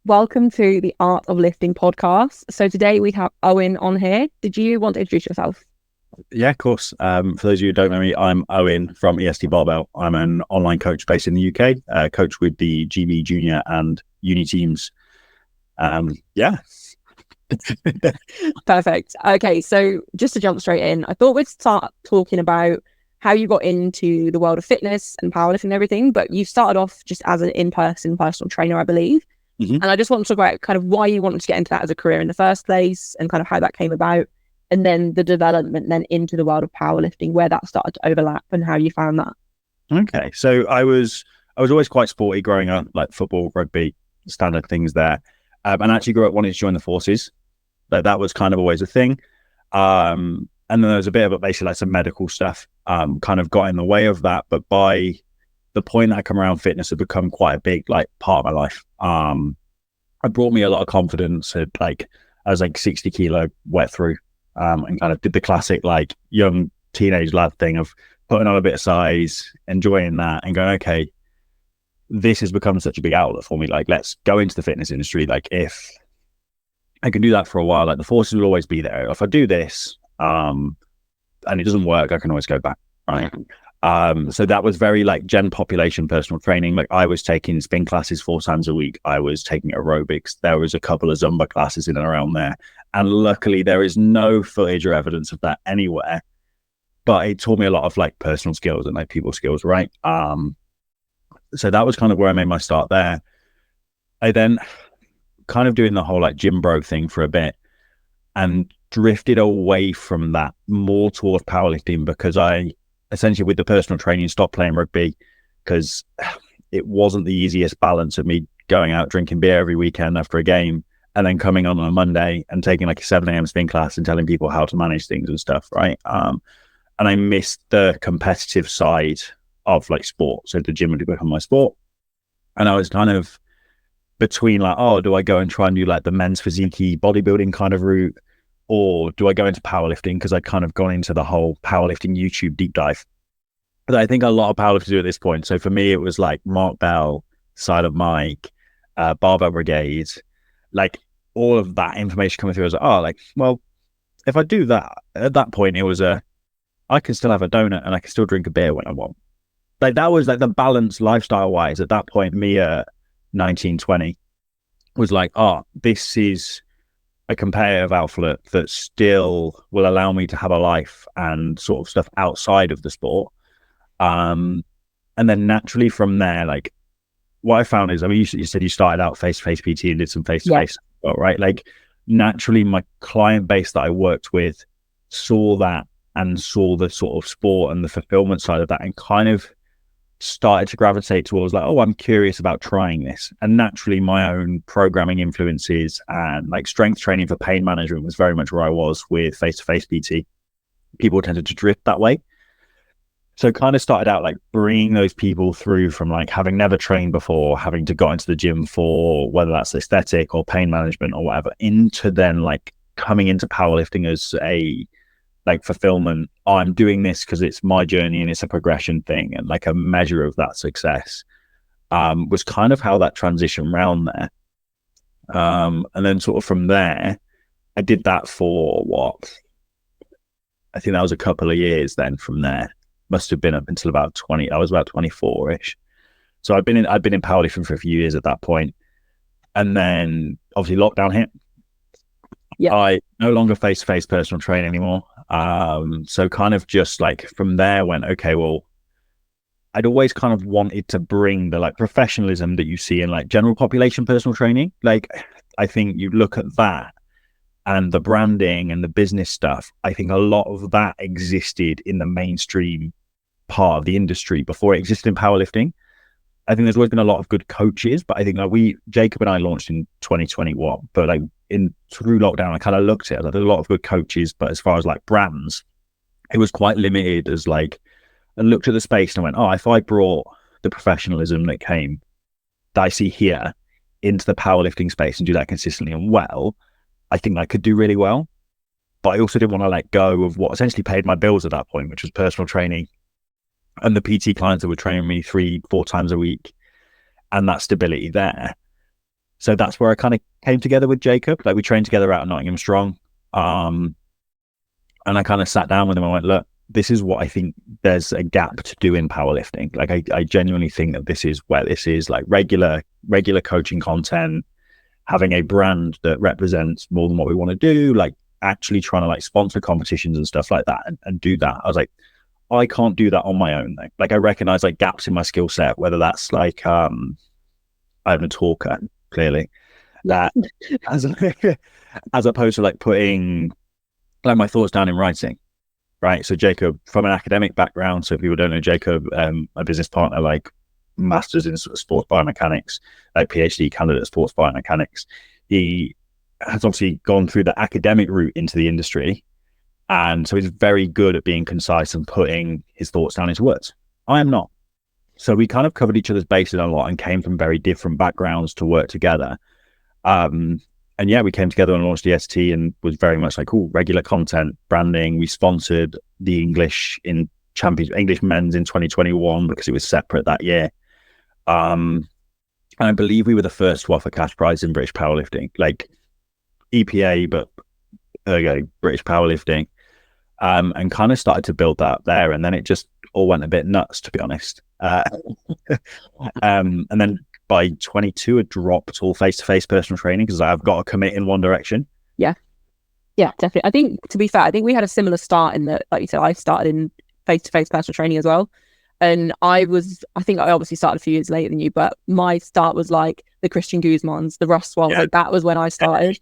welcome to the Art of Lifting podcast. So today we have Owen on here. Did you want to introduce yourself? Yeah, of course. For those of you who don't know me, I'm Owen from EST Barbell. I'm an online coach based in the UK, coach with the GB Junior and Uni teams. Yeah. Perfect. Okay, so just to jump straight in, I thought we'd start talking about how you got into the world of fitness and powerlifting and everything, but you started off just as an in-person personal trainer, I believe. Mm-hmm. And I just want to talk about kind of why you wanted to get into that as a career in the first place and kind of how that came about, and then the development then into the world of powerlifting, where that started to overlap and how you found that. Okay. So I was always quite sporty growing up, like football, rugby, standard things there. And I actually grew up wanting to join the forces. That was kind of always a thing. And then there was a bit of basically like some medical stuff kind of got in the way of that. But by the point that I come around, fitness had become quite a big like part of my life. It brought me a lot of confidence. I was like 60 kilo wet through and kind of did the classic like young teenage lad thing of putting on a bit of size, enjoying that and going, okay, this has become such a big outlet for me. Like, let's go into the fitness industry. Like, if I can do that for a while, like the forces will always be there. If I do this and it doesn't work, I can always go back. Right. So that was very like gen population personal training. Like I was taking spin classes 4 times a week. I was taking aerobics. There was a couple of Zumba classes in and around there. And luckily there is no footage or evidence of that anywhere, but it taught me a lot of like personal skills and like people skills. Right. So that was kind of where I made my start there. I then kind of doing the whole like gym bro thing for a bit and drifted away from that more towards powerlifting because I essentially with the personal training stopped playing rugby because it wasn't the easiest balance of me going out drinking beer every weekend after a game and then coming on a Monday and taking like a 7 a.m. spin class and telling people how to manage things and stuff. Right. And I missed the competitive side of like sport. So the gym had become my sport. And I was kind of between like, oh, do I go and try and do like the men's physique bodybuilding kind of route? Or do I go into powerlifting? Because I'd kind of gone into the whole powerlifting YouTube deep dive. But I think a lot of powerlifters do at this point. So for me, it was like Mark Bell, Side of Mike, Barbell Brigade, like all of that information coming through. I was like, oh, like, well, if I do that, at that point, it was I can still have a donut and I can still drink a beer when I want. Like that was like the balance lifestyle wise at that point. Me at 19, 20 was like, oh, this is a competitive outlet that still will allow me to have a life and sort of stuff outside of the sport. And then naturally from there, like what I found is, I mean, you said you started out face-to-face PT and did some face-to-face, well, right? Like naturally my client base that I worked with saw that and saw the sort of sport and the fulfillment side of that and kind of started to gravitate towards like, oh, I'm curious about trying this. And naturally my own programming influences and like strength training for pain management was very much where I was with face-to-face PT. People tended to drift that way. So kind of started out like bringing those people through from like having never trained before, having to go into the gym for whether that's aesthetic or pain management or whatever, into then like coming into powerlifting as a like fulfillment. Oh, I'm doing this because it's my journey and it's a progression thing and like a measure of that success was kind of how that transition round there. And then sort of from there, I did that for I think that was a couple of years then from there. Must have been up until about 20. I was about 24-ish. So I'd been in powerlifting for a few years at that point. And then obviously lockdown hit. Yeah. I no longer face-to-face personal train anymore. So kind of just like from there went, okay, well, I'd always kind of wanted to bring the like professionalism that you see in like general population personal training. Like, I think you look at that and the branding and the business stuff, I think a lot of that existed in the mainstream part of the industry before it existed in powerlifting. I think there's always been a lot of good coaches, but I think like Jacob and I launched in 2021, but like through lockdown, I kind of looked at it, like there's a lot of good coaches, but as far as like brands, it was quite limited as like, I looked at the space and I went, oh, if I brought the professionalism that I see here into the powerlifting space and do that consistently and well, I think I could do really well. But I also didn't want to let go of what essentially paid my bills at that point, which was personal training and the PT clients that were training me 3-4 times a week and that stability there. So that's where I kind of came together with Jacob. Like we trained together out at Nottingham Strong. And I kind of sat down with him and went, look, this is what I think there's a gap to do in powerlifting. Like I genuinely think that this is where this is, like regular coaching content, having a brand that represents more than what we want to do, like actually trying to like sponsor competitions and stuff like that and do that. I was like, I can't do that on my own though. Like I recognize like gaps in my skill set, whether that's like I'm a talker, clearly. That as opposed to like putting like my thoughts down in writing. Right. So Jacob, from an academic background, so if people don't know Jacob, my business partner, like masters in sports biomechanics, like PhD candidate sports biomechanics. He has obviously gone through the academic route into the industry. And so he's very good at being concise and putting his thoughts down into words. I am not. So we kind of covered each other's bases a lot and came from very different backgrounds to work together. And yeah, we came together and launched EST and was very much like, cool, regular content, branding. We sponsored the English men's in 2021 because it was separate that year. And I believe we were the first to offer cash prize in British powerlifting, like EPA, but British powerlifting. And kind of started to build that there. And then it just all went a bit nuts, to be honest. And then by 22, I dropped all face-to-face personal training because I've got to commit in one direction. Yeah, definitely. I think, to be fair, I think we had a similar start in that, like you said, I started in face-to-face personal training as well. And I think I obviously started a few years later than you, but my start was like the Christian Guzmans, the Russ Swallows, like that was when I started.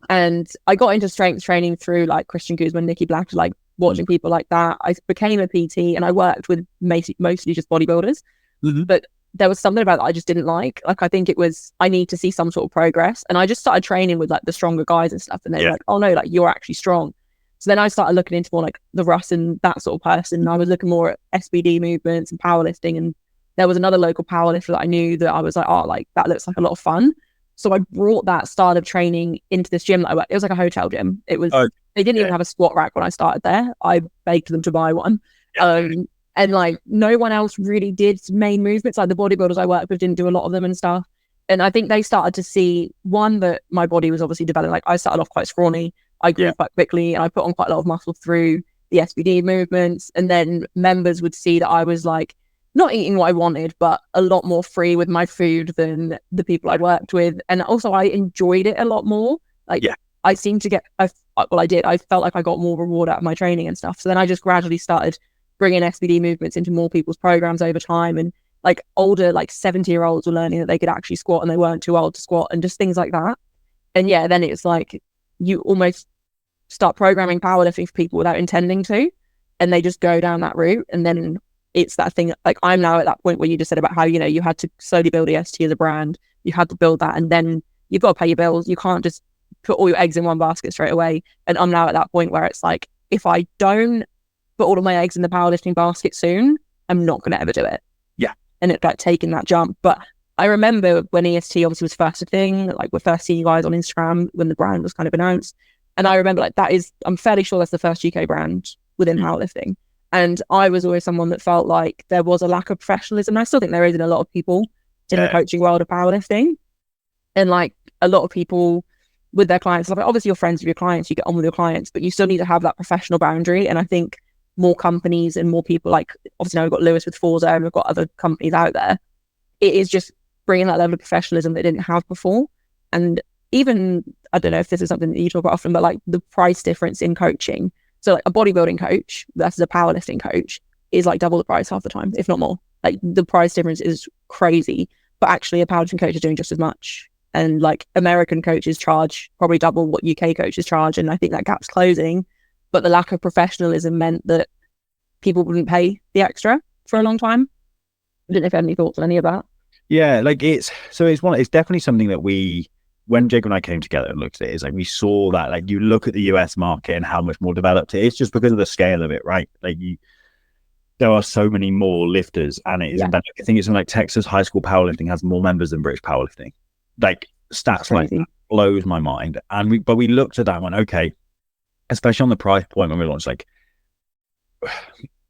And I got into strength training through like Christian Guzman, Nikki Black, like watching people like that. I became a PT and I worked with mostly just bodybuilders. Mm-hmm. But there was something about that I just didn't like. Like, I think it was, I need to see some sort of progress. And I just started training with like the stronger guys and stuff. And they were like, oh no, like you're actually strong. So then I started looking into more like the Russ and that sort of person. And I was looking more at SBD movements and powerlifting. And there was another local powerlifter that I knew that I was like, oh, like that looks like a lot of fun. So I brought that style of training into this gym that I worked. It was like a hotel gym. It was, they didn't even have a squat rack when I started there. I begged them to buy one. And like no one else really did main movements. Like the bodybuilders I worked with didn't do a lot of them and stuff. And I think they started to see, one, that my body was obviously developing. Like I started off quite scrawny. I grew quite quickly and I put on quite a lot of muscle through the SBD movements. And then members would see that I was like not eating what I wanted, but a lot more free with my food than the people I'd worked with. And also I enjoyed it a lot more. Like I seemed to get, I felt like I got more reward out of my training and stuff. So then I just gradually started bringing SBD movements into more people's programs over time. And like older, like 70-year-olds were learning that they could actually squat and they weren't too old to squat and just things like that. And yeah, then it's like you almost start programming powerlifting for people without intending to, and they just go down that route. And then it's that thing, like I'm now at that point where you just said about how, you know, you had to slowly build EST as a brand. You had to build that and then you've got to pay your bills. You can't just put all your eggs in one basket straight away. And I'm now at that point where it's like, if I don't put all of my eggs in the powerlifting basket soon, I'm not going to ever do it. Yeah. And it's like taking that jump. But I remember when EST obviously was first a thing, like we're first seeing you guys on Instagram when the brand was kind of announced. And I remember like I'm fairly sure that's the first GK brand within powerlifting. And I was always someone that felt like there was a lack of professionalism. I still think there is in a lot of people in the coaching world of powerlifting. And like a lot of people with their clients, like obviously you're friends with your clients, you get on with your clients, but you still need to have that professional boundary. And I think more companies and more people, like obviously now we've got Lewis with Forza and we've got other companies out there. It is just bringing that level of professionalism that they didn't have before. And even, I don't know if this is something that you talk about often, but like the price difference in coaching. So like a bodybuilding coach versus a powerlifting coach is like double the price half the time, if not more. Like the price difference is crazy, but actually a powerlifting coach is doing just as much. And like American coaches charge probably double what UK coaches charge. And I think that gap's closing. But the lack of professionalism meant that people wouldn't pay the extra for a long time. I don't know if you had any thoughts on any of that. Yeah, like it's definitely something that when Jacob and I came together and looked at it, it's like we saw that, like you look at the US market and how much more developed it is just because of the scale of it, right? Like there are so many more lifters and it is better. I think it's in like Texas high school powerlifting has more members than British powerlifting. Like stats like that blows my mind. And we looked at that and went, okay, especially on the price point when we launched, like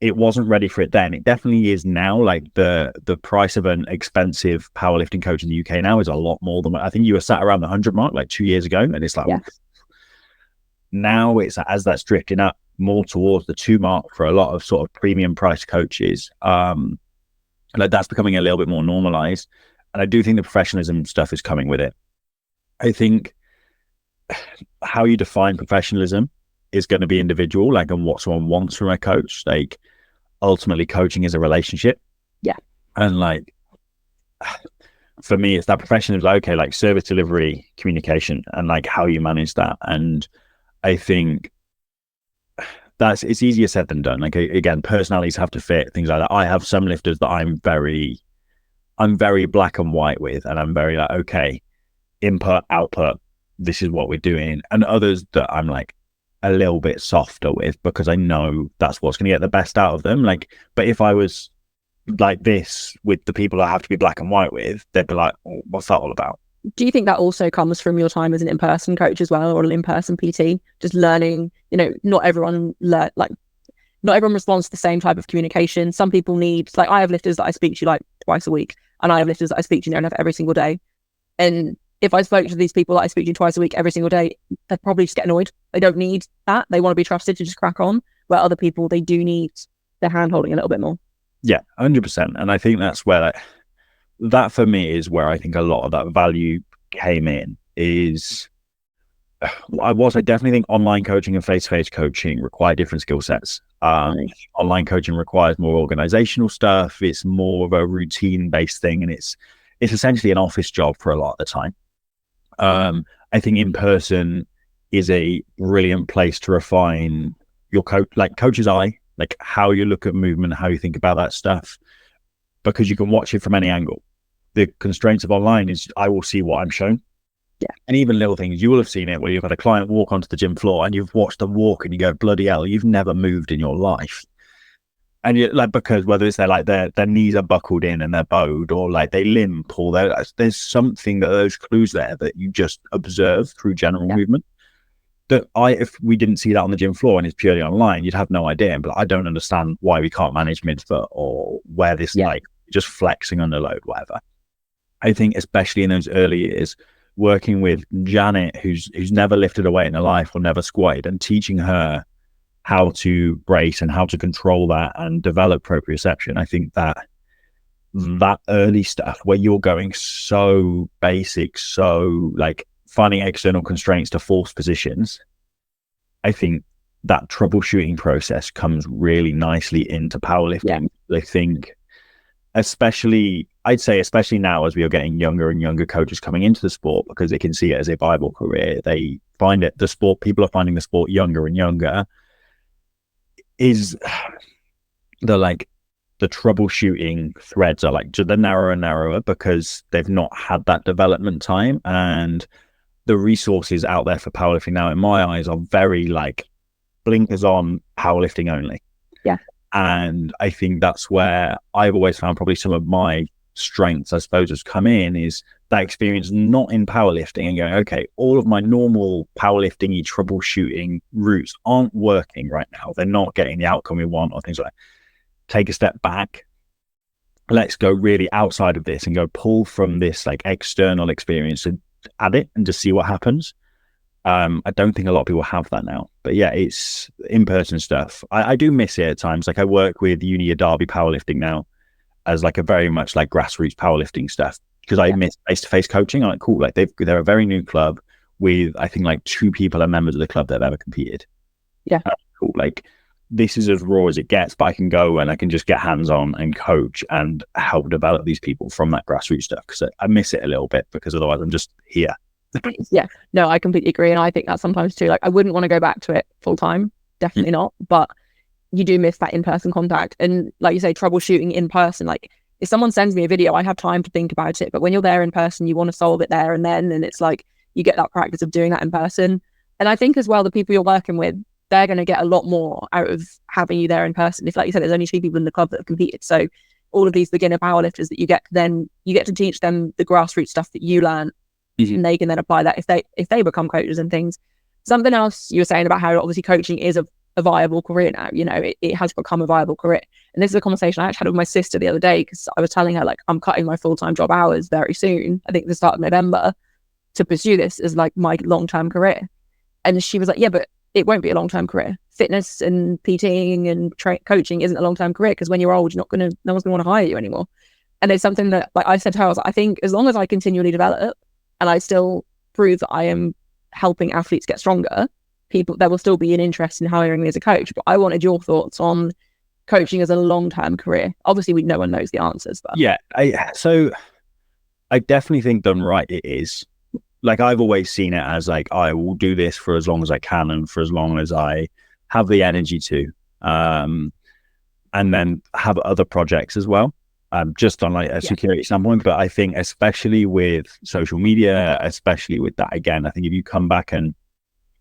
it wasn't ready for it then. It definitely is now. Like the price of an expensive powerlifting coach in the UK now is a lot more than, I think you were sat around the 100 mark like 2 years ago, and it's like, Yeah. now it's, as that's drifting up more towards the 2 mark for a lot of sort of premium price coaches, like that's becoming a little bit more normalized. And I do think the professionalism stuff is coming with it. I think how you define professionalism is going to be individual, like, and what someone wants from a coach. Like, ultimately coaching is a relationship. Yeah. And like, for me, it's that professionalism, like, okay, like service delivery, communication, and like how you manage that. And I think it's easier said than done. Like, again, personalities have to fit, things like that. I have some lifters that I'm very black and white with, and I'm very like, okay, input, output, this is what we're doing. And others that I'm like a little bit softer with, because I know that's what's going to get the best out of them. Like, but if I was like this with the people I have to be black and white with, they'd be like, oh, what's that all about? Do you think that also comes from your time as an in-person coach as well, or an in-person PT? Just learning, not everyone responds to the same type of communication. Some people need, like, I have lifters that I speak to like twice a week, and I have lifters that I speak to near enough every single day. And if I spoke to these people that I speak to twice a week, every single day, they'd probably just get annoyed. They don't need that. They want to be trusted to just crack on. Where other people, they do need their hand holding a little bit more. Yeah, 100%. And I think that's where that for me is where I think a lot of that value came in. Is I definitely think online coaching and face-to-face coaching require different skill sets. Online coaching requires more organizational stuff. It's more of a routine-based thing, and it's essentially an office job for a lot of the time. I think in person is a brilliant place to refine your coach's eye, like how you look at movement, how you think about that stuff, because you can watch it from any angle. The constraints of online is I will see what I'm shown. Yeah. And even little things, you will have seen it where you've had a client walk onto the gym floor and you've watched them walk and you go, bloody hell, you've never moved in your life. And you're like, because whether it's their knees are buckled in and they're bowed, or like they limp, or there's something that those clues there that you just observe through general movement. That if we didn't see that on the gym floor and it's purely online, you'd have no idea. But I don't understand why we can't manage midfoot, or where this like just flexing under load, whatever. I think especially in those early years, working with Janet, who's never lifted a weight in her life or never squatted, and teaching her how to brace and how to control that and develop proprioception. I think that early stuff where you're going so basic, so like finding external constraints to force positions, I think that troubleshooting process comes really nicely into powerlifting. I think I'd say especially now, as we are getting younger and younger coaches coming into the sport, because they can see it as a viable career, they find it, people are finding the sport younger and younger, is the troubleshooting threads are like they're narrower and narrower, because they've not had that development time. And the resources out there for powerlifting now, in my eyes, are very like blinkers on, powerlifting only. Yeah. And I think that's where I've always found probably some of my strengths, I suppose, has come in, is that experience not in powerlifting and going, okay, all of my normal powerlifting troubleshooting routes aren't working right now. They're not getting the outcome we want, or things like that. Take a step back. Let's go really outside of this and go pull from this like external experience and add it and just see what happens. I don't think a lot of people have that now, but yeah, it's in-person stuff. I do miss it at times. Like I work with Uni Derby Powerlifting now as like a very much like grassroots powerlifting stuff, because I miss face-to-face coaching. I'm like, cool, like they're a very new club with, I think, like 2 people are members of the club that have ever competed. Yeah. Cool. Like this is as raw as it gets, but I can go and I can just get hands-on and coach and help develop these people from that grassroots stuff, because I miss it a little bit, because otherwise I'm just here. Yeah, no, I completely agree. And I think that sometimes too, like I wouldn't want to go back to it full time, definitely not, but you do miss that in-person contact. And like you say, troubleshooting in person, like if someone sends me a video, I have time to think about it, but when you're there in person, you want to solve it there and then, and it's like you get that practice of doing that in person. And I think as well, the people you're working with, they're going to get a lot more out of having you there in person. If, like you said, there's only 2 people in the club that have competed, so all of these beginner powerlifters that you get to teach them the grassroots stuff that you learn. And they can then apply that if they become coaches and things. Something else you were saying about how obviously coaching is a a viable career now. You know, it has become a viable career. And this is a conversation I actually had with my sister the other day, because I was telling her, like, I'm cutting my full-time job hours very soon, I think the start of November, to pursue this as like my long-term career. And she was like, yeah, but it won't be a long-term career. Fitness and PTing and coaching isn't a long-term career, because when you're old, no one's going to want to hire you anymore. And it's something that, like I said to her, I think as long as I continually develop and I still prove that I am helping athletes get stronger, there will still be an interest in hiring me as a coach. But I wanted your thoughts on coaching as a long-term career. Obviously, no one knows the answers, but yeah, so I definitely think done right, it is. Like, I've always seen it as like, I will do this for as long as I can and for as long as I have the energy to, and then have other projects as well, just on like a security standpoint. But I think especially with social media, especially with that, again, I think if you come back and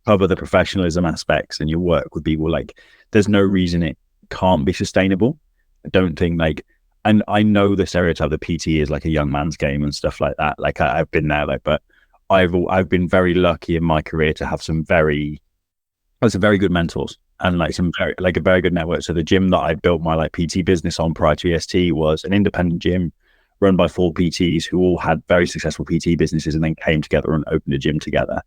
cover the professionalism aspects and you work with people, like, there's no reason it can't be sustainable. I don't think, like, and I know the stereotype that PT is like a young man's game and stuff like that. Like, I've been there, like, but I've been very lucky in my career to have some very good mentors and like a very good network. So the gym that I built my like PT business on prior to EST was an independent gym run by 4 PTs who all had very successful PT businesses and then came together and opened a gym together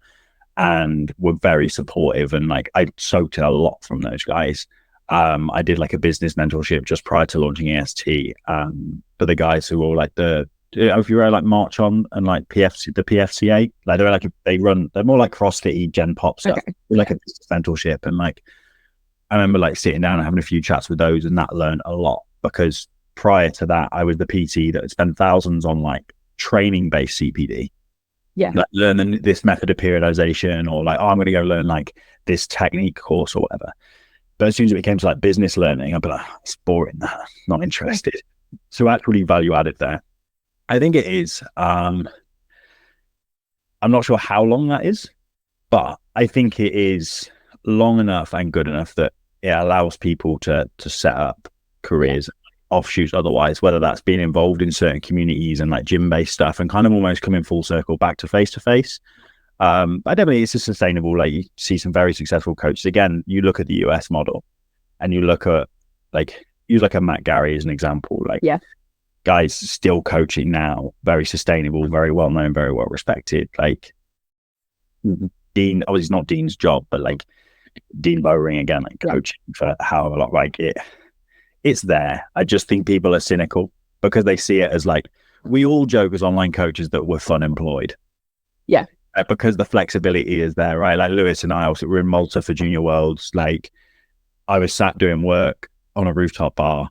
and were very supportive. And like, I soaked in a lot from those guys. I did like a business mentorship just prior to launching EST. But the guys who were like if you were like March On and like the PFCA, like they're more like CrossFit Gen Pop stuff. Okay. Like a business mentorship. And like, I remember like sitting down and having a few chats with those, and that learned a lot, because prior to that, I was the PT that had spent thousands on like training based CPD. Yeah. Like learning this method of periodization, or like, oh, I'm going to go learn like this technique course or whatever. But as soon as it came to like business learning, I'd be like, it's boring, not interested. So actually value added there. I think it is. I'm not sure how long that is, but I think it is long enough and good enough that it allows people to set up careers, offshoots otherwise, whether that's being involved in certain communities and like gym-based stuff and kind of almost coming full circle back to face-to-face. But definitely it's a sustainable, like, you see some very successful coaches. Again, you look at the US model and you look at like, use like a Matt Gary as an example, like guys still coaching now, very sustainable, very well known, very well respected. Like Dean, obviously it's not Dean's job, but like Dean Bowring again, like coaching for however long, like it's there. I just think people are cynical because they see it as like, we all joke as online coaches that we're fun employed. Yeah. Because the flexibility is there, right? Like Lewis and I also were in Malta for Junior Worlds. Like, I was sat doing work on a rooftop bar,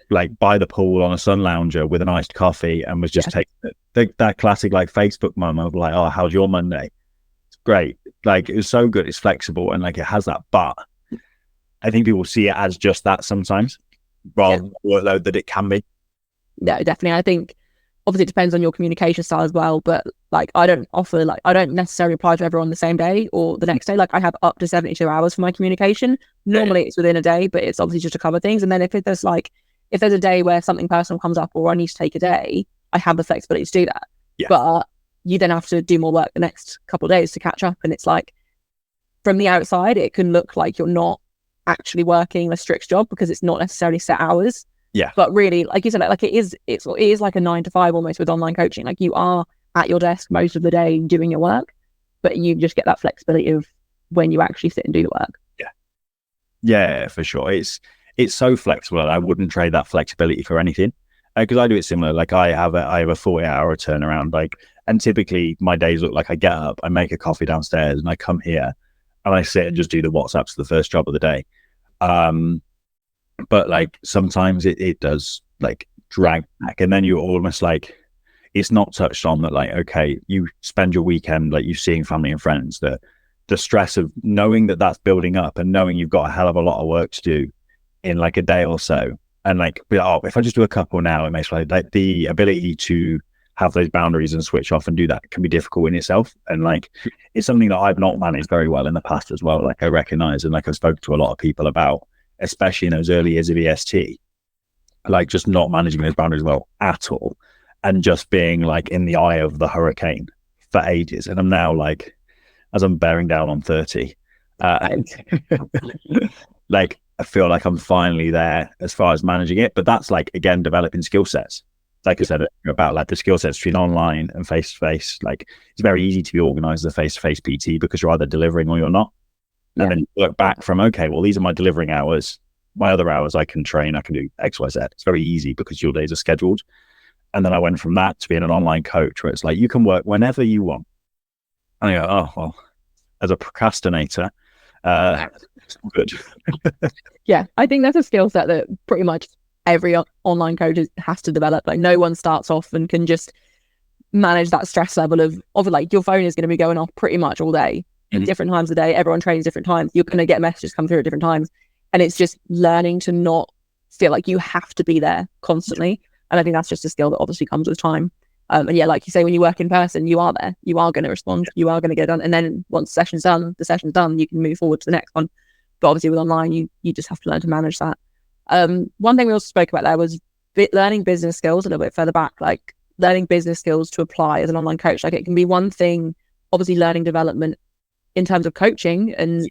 like by the pool on a sun lounger with an iced coffee, and was just taking that classic like Facebook moment of like, oh, how's your Monday? It's great. Like, it was so good. It's flexible and like it has that. But I think people see it as just that sometimes, rather than the workload that it can be. No, definitely. I think obviously it depends on your communication style as well, but like I don't necessarily reply to everyone the same day or the next day. Like, I have up to 72 hours for my communication. Normally it's within a day, but it's obviously just to cover things. And then if there's a day where something personal comes up or I need to take a day, I have the flexibility to do that. Yeah. But you then have to do more work the next couple of days to catch up. And it's like, from the outside, it can look like you're not actually working a strict job because it's not necessarily set hours. Yeah. But really, like you said, like it is like a 9 to 5 almost with online coaching. Like, you are at your desk most of the day doing your work, but you just get that flexibility of when you actually sit and do the work. Yeah. Yeah, for sure. It's so flexible. I wouldn't trade that flexibility for anything, because I do it similar. Like, I have a 40-hour turnaround. Like, and typically my days look like I get up, I make a coffee downstairs, and I come here and I sit and just do the WhatsApps for the first job of the day. But like sometimes it does like drag back, and then you're almost like, it's not touched on that, like, okay, you spend your weekend like you seeing family and friends, that the stress of knowing that that's building up and knowing you've got a hell of a lot of work to do in like a day or so, and like, oh, if I just do a couple now, it makes like the ability to have those boundaries and switch off and do that can be difficult in itself. And like, it's something that I've not managed very well in the past as well. Like, I recognize, and like I've spoken to a lot of people about, especially in those early years of EST, like just not managing those boundaries well at all, and just being like in the eye of the hurricane for ages. And I'm now like, as I'm bearing down on 30, like I feel like I'm finally there as far as managing it. But that's like, again, developing skill sets. Like I said about like the skill sets between online and face to face. Like it's very easy to be organized as a face to face PT because you're either delivering or you're not. And then you look back from, okay, well, these are my delivering hours. My other hours I can train, I can do X, Y, Z. It's very easy because your days are scheduled. And then I went from that to being an online coach where it's like, you can work whenever you want. And I go, oh, well, as a procrastinator, it's good. Yeah, I think that's a skill set that pretty much every online coach has to develop. Like no one starts off and can just manage that stress level of like your phone is going to be going off pretty much all day at different times of the day. Everyone trains different times. You're going to get messages come through at different times. And it's just learning to not feel like you have to be there constantly. And I think that's just a skill that obviously comes with time. And yeah, like you say, when you work in person, you are there. You are going to respond. You are going to get done. And then once the session's done, you can move forward to the next one. But obviously with online, you just have to learn to manage that. One thing we also spoke about there was learning business skills a little bit further back, like learning business skills to apply as an online coach. Like it can be one thing, obviously learning development in terms of coaching and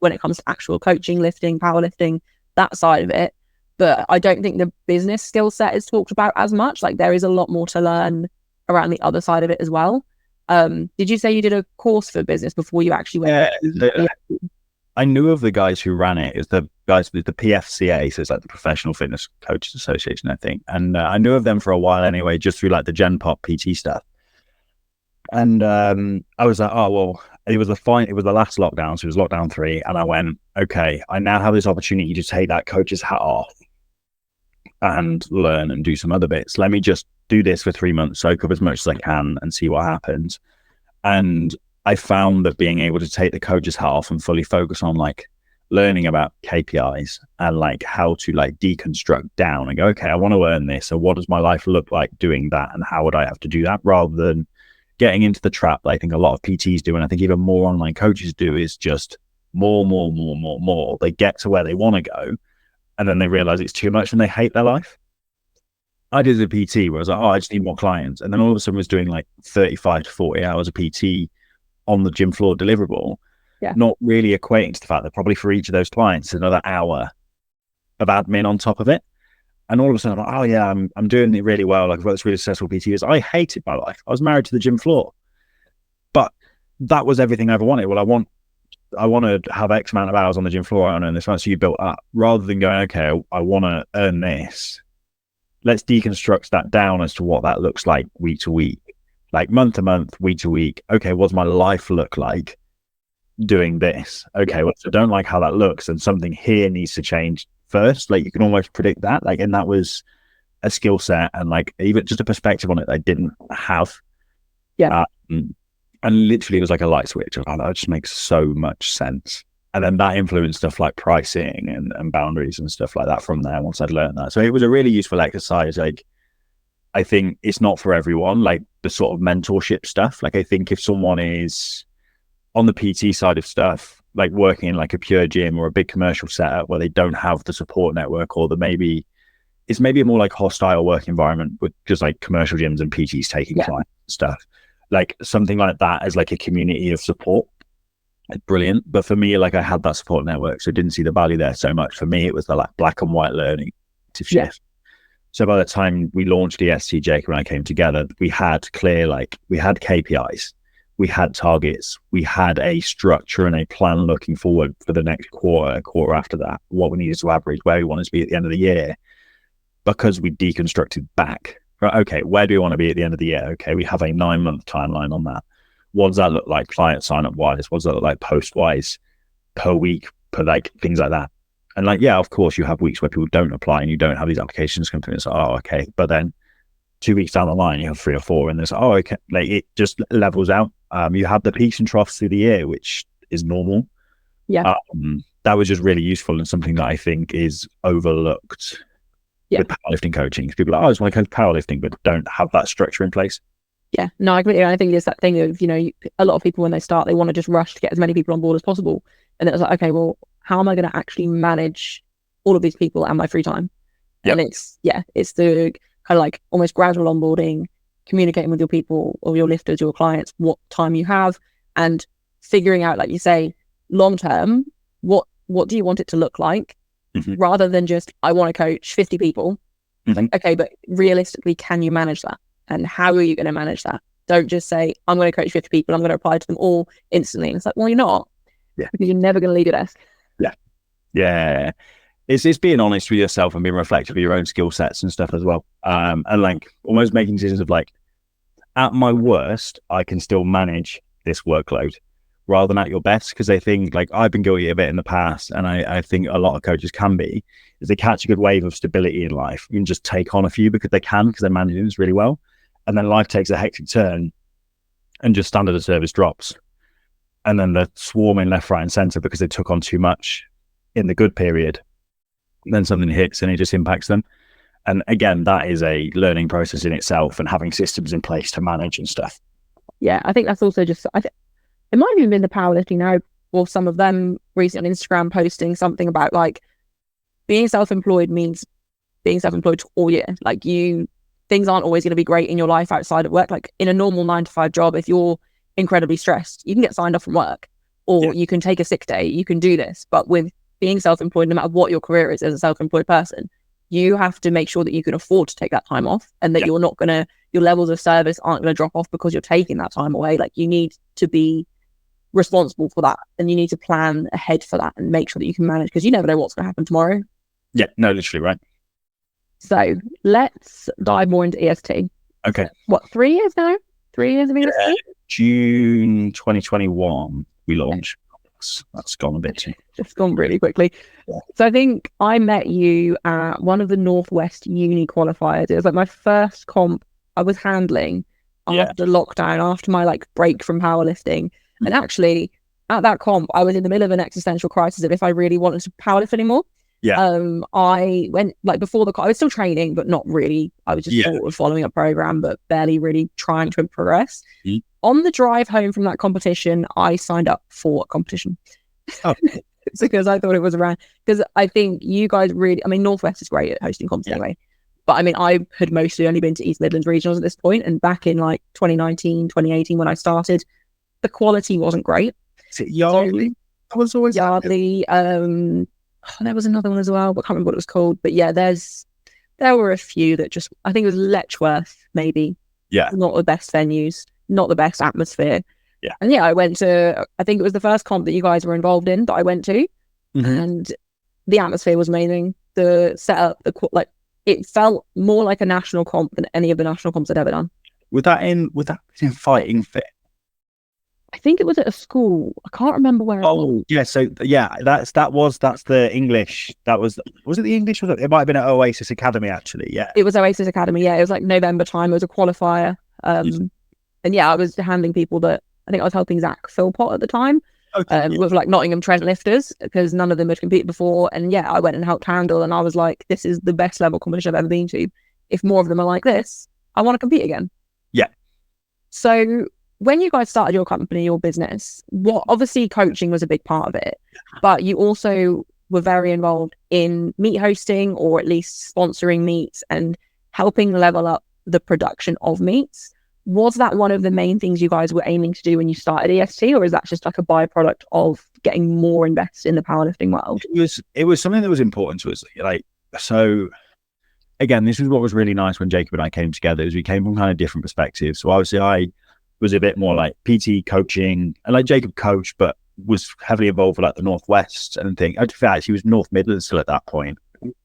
when it comes to actual coaching, lifting, powerlifting, that side of it. But I don't think the business skill set is talked about as much. Like there is a lot more to learn around the other side of it as well. Did you say you did a course for business before you actually went? I knew of the guys who ran it. It's the guys with the PFCA, so it's like the Professional Fitness Coaches Association, I think. And I knew of them for a while anyway, just through like the Gen Pop PT stuff. And I was like, oh, well, it was the last lockdown. So it was lockdown 3. And I went, okay, I now have this opportunity to take that coach's hat off and learn and do some other bits. Let me just do this for 3 months, soak up as much as I can and see what happens. And I found that being able to take the coach's hat off and fully focus on like learning about KPIs and like how to like deconstruct down and go, okay, I want to learn this. So what does my life look like doing that? And how would I have to do that, rather than getting into the trap that I think a lot of PTs do, and I think even more online coaches do, is just more. They get to where they want to go, and then they realize it's too much and they hate their life. I did a PT where I was like, oh, I just need more clients. And then all of a sudden was doing like 35 to 40 hours of PT on the gym floor deliverable, not really equating to the fact that probably for each of those clients, another hour of admin on top of it. And all of a sudden I'm like, oh yeah, I'm doing it really well. Like I've got this really successful PT. I hated my life. I was married to the gym floor, but that was everything I ever wanted. Well, I want to have X amount of hours on the gym floor. I want to earn this much. So you built up, rather than going, okay, I want to earn this. Let's deconstruct that down as to what that looks like week to week, like month to month, week to week. Okay, what does my life look like doing this? Okay, well, if I don't like how that looks, and something here needs to change first. Like you can almost predict that. Like, and that was a skill set and like even just a perspective on it that I didn't have. And literally it was like a light switch. Oh, that just makes so much sense. And then that influenced stuff like pricing and boundaries and stuff like that from there once I'd learned that. So it was a really useful exercise. Like, I think it's not for everyone, like the sort of mentorship stuff. Like, I think if someone is on the PT side of stuff, like working in like a pure gym or a big commercial setup where they don't have the support network, or it's maybe a more like hostile work environment with just like commercial gyms and PTs taking clients and stuff, like something like that as like a community of support. It's brilliant. But for me, like I had that support network, so I didn't see the value there so much. For me, it was the like black and white learning to shift. So by the time we launched EST, Jake and I came together, we had we had KPIs, we had targets, we had a structure and a plan looking forward for the next quarter after that, what we needed to average, where we wanted to be at the end of the year, because we deconstructed back. Right, okay, where do we want to be at the end of the year? Okay, we have a 9-month timeline on that. What does that look like client sign up wise? What does that look like post wise, per week, per like things like that? And like, yeah, of course you have weeks where people don't apply and you don't have these applications come through. It's like, oh, okay. But then 2 weeks down the line, you have 3 or 4 and there's, oh, okay. Like it just levels out. You have the peaks and troughs through the year, which is normal. Yeah. That was just really useful and something that I think is overlooked with powerlifting coaching. People are like, oh, it's like powerlifting, but don't have that structure in place. Yeah, no, I agree. I think it's that thing of, a lot of people when they start, they want to just rush to get as many people on board as possible. And it's like, okay, well, how am I going to actually manage all of these people and my free time? Yep. And it's the kind of like almost gradual onboarding, communicating with your people or your lifters, your clients, what time you have, and figuring out, like you say, long term, what what do you want it to look like, Mhm. rather than just, I want to coach 50 people. Mhm. Like, okay, but realistically, can you manage that? And how are you going to manage that? Don't just say, I'm going to coach 50 people, I'm going to apply to them all instantly. And it's like, well, you're not. Yeah. Because you're never going to leave your desk. Yeah. It's being honest with yourself and being reflective of your own skill sets and stuff as well. And like almost making decisions of like, at my worst, I can still manage this workload, rather than at your best. Because they think, like, I've been guilty of it in the past, and I think a lot of coaches can be, is they catch a good wave of stability in life. You can just take on a few because they're managing this really well. And then life takes a hectic turn and just standard of service drops. And then they're swarming left, right, and center because they took on too much in the good period. Then something hits and it just impacts them. And again, that is a learning process in itself, and having systems in place to manage and stuff. Yeah, I think that's also just, it might have even been the powerlifting now, or some of them recently on Instagram posting something about like being self-employed means being self-employed all year. Like things aren't always going to be great in your life outside of work. Like in a normal 9-to-5 job, if you're incredibly stressed, you can get signed off from work, or you can take a sick day, you can do this. But with being self-employed, no matter what your career is as a self-employed person, you have to make sure that you can afford to take that time off, and that you're not going to, your levels of service aren't going to drop off because you're taking that time away. Like you need to be responsible for that, and you need to plan ahead for that and make sure that you can manage, because you never know what's going to happen tomorrow. Yeah, no, literally, right. So let's dive more into EST. Okay. What, 3 years now? 3 years of EST? June 2021 we launched. That's gone a bit too. Just gone really quickly. So I think I met you at one of the Northwest Uni qualifiers. It was like my first comp I was handling after lockdown, after my like break from powerlifting. And actually at that comp, I was in the middle of an existential crisis of if I really wanted to powerlift anymore. I went like before I was still training, but not really. I was just sort of following a program, but barely really trying to progress. On the drive home from that competition, I signed up for a competition. Because I thought it was around, because I think you guys really, I mean, Northwest is great at hosting comps anyway. But I mean, I had mostly only been to East Midlands regionals at this point, and back in like 2019, 2018 when I started, the quality wasn't great. Is it Yardley? That was always Yardley. There was another one as well, but I can't remember what it was called. But yeah, there were a few that just, I think it was Letchworth, maybe. Not the best venues, not the best atmosphere. And I went to, I think it was the first comp that you guys were involved in that I went to. And the atmosphere was amazing. The setup, it felt more like a national comp than any of the national comps I'd ever done. Was that in Fighting Fit? I think it was at a school. I can't remember where. Oh, yeah. So that's the English. Was it the English? It might have been at Oasis Academy actually. Yeah, it was Oasis Academy. Yeah, it was like November time. It was a qualifier. And I was handling people that I think I was helping Zach Philpott at the time. With like Nottingham Trent lifters, because none of them had competed before. And I went and helped handle, and I was like, this is the best level competition I've ever been to. If more of them are like this, I want to compete again. Yeah. So when you guys started your company, your business, obviously coaching was a big part of it, but you also were very involved in meet hosting, or at least sponsoring meets and helping level up the production of meets. Was that one of the main things you guys were aiming to do when you started EST, or is that just like a byproduct of getting more invested in the powerlifting world? It was something that was important to us. Like, so again, this is what was really nice when Jacob and I came together, is we came from kind of different perspectives. So obviously I was a bit more like PT coaching, and like Jacob coached, but was heavily involved with like the Northwest and thing. In fact, he was North Midlands still at that point.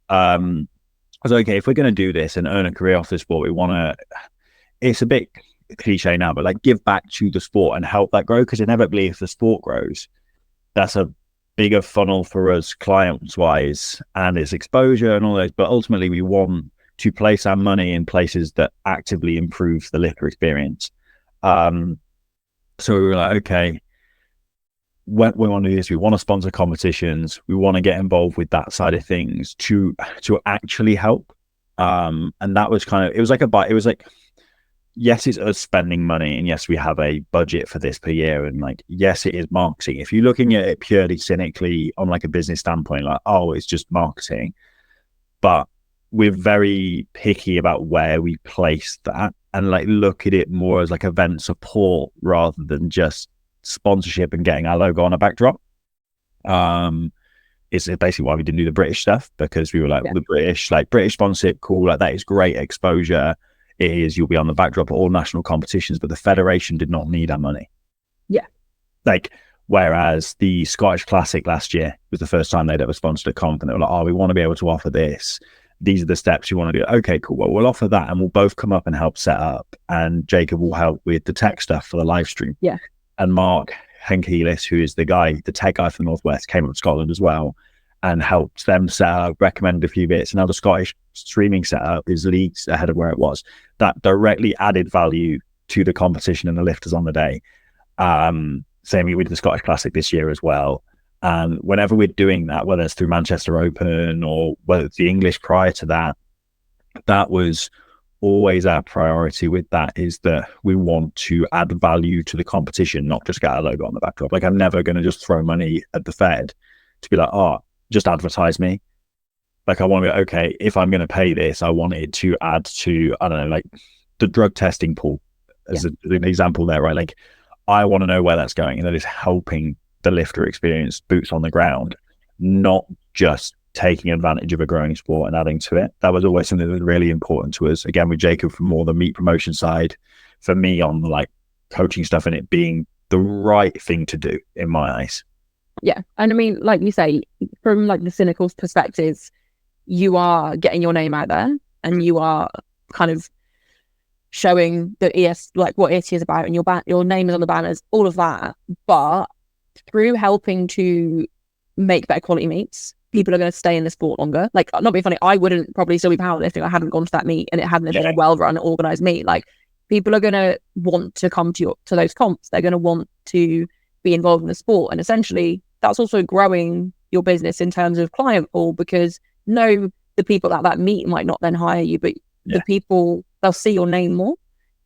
I was like, okay, if we're going to do this and earn a career off this sport, we want to, it's a bit cliche now, but like give back to the sport and help that grow, because inevitably if the sport grows, that's a bigger funnel for us clients wise, and it's exposure and all those. But ultimately we want to place our money in places that actively improve the lifter experience. So we were like, okay, we want to do this. We want to sponsor competitions. We want to get involved with that side of things to actually help. And that was kind of, it was like, yes, it's us spending money, and yes, we have a budget for this per year. And like, yes, it is marketing. If you're looking at it purely cynically on like a business standpoint, like, oh, it's just marketing. But we're very picky about where we place that, and like look at it more as like event support rather than just sponsorship and getting our logo on a backdrop. It's basically why we didn't do the British stuff, because we were like, Yeah. the British sponsorship, cool, like that is great exposure. It is, you'll be on the backdrop of all national competitions, but the federation did not need our money. Yeah. Like, whereas the Scottish Classic last year was the first time they'd ever sponsored a comp, and they were like, oh, we want to be able to offer this. These are the steps you want to do. Okay, cool. Well, we'll offer that, and we'll both come up and help set up. And Jacob will help with the tech stuff for the live stream. Yeah. And Mark Henkelis, who is the tech guy from the Northwest, came up to Scotland as well and helped them set up, recommended a few bits. And now the Scottish streaming setup is leagues ahead of where it was. That directly added value to the competition and the lifters on the day. Same with the Scottish Classic this year as well. And whenever we're doing that, whether it's through Manchester Open or whether it's the English prior to that, that was always our priority with that, is that we want to add value to the competition, not just get a logo on the backdrop. Like, I'm never going to just throw money at the Fed to be like, oh, just advertise me. Like, I want to be, okay, if I'm going to pay this, I want it to add to, I don't know, like the drug testing pool as an example there, right? Like, I want to know where that's going, and that is helping the lifter experience, boots on the ground, not just taking advantage of a growing sport and adding to it. That was always something that was really important to us. Again, with Jacob from more the meat promotion side, for me on the like coaching stuff, and it being the right thing to do in my eyes. Yeah. And I mean, like you say, from like the cynical perspectives, you are getting your name out there, and you are kind of showing the like what EST is about, and your name is on the banners, all of that. But through helping to make better quality meets, people are going to stay in the sport longer. Like, not be funny, I wouldn't probably still be powerlifting if I hadn't gone to that meet and it hadn't been a well-run, organized meet. Like, people are going to want to come to those comps. They're going to want to be involved in the sport, and essentially that's also growing your business in terms of client pool, because the people at that meet might not then hire you, but the people, they'll see your name more.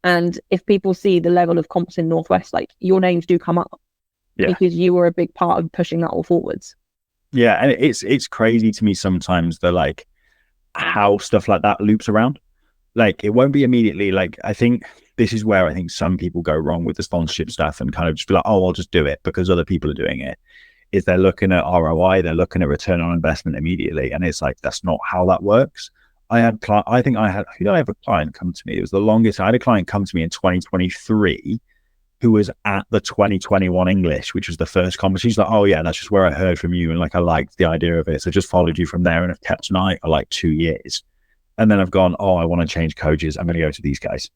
And if people see the level of comps in Northwest, like, your names do come up because you were a big part of pushing that all forwards. Yeah, and it's crazy to me sometimes, the like how stuff like that loops around. Like, it won't be immediately. Like, I think this is where I think some people go wrong with the sponsorship stuff and kind of just be like, oh, I'll just do it because other people are doing it. Is they're looking at ROI, they're looking at return on investment immediately, and it's like, that's not how that works. I had a client come to me. It was the longest. I had a client come to me in 2023 who was at the 2021 English, which was the first competition. She's like, oh yeah, that's just where I heard from you, and like, I liked the idea of it, so just followed you from there, and I've kept an eye for like 2 years. And then I've gone, oh, I want to change coaches, I'm going to go to these guys.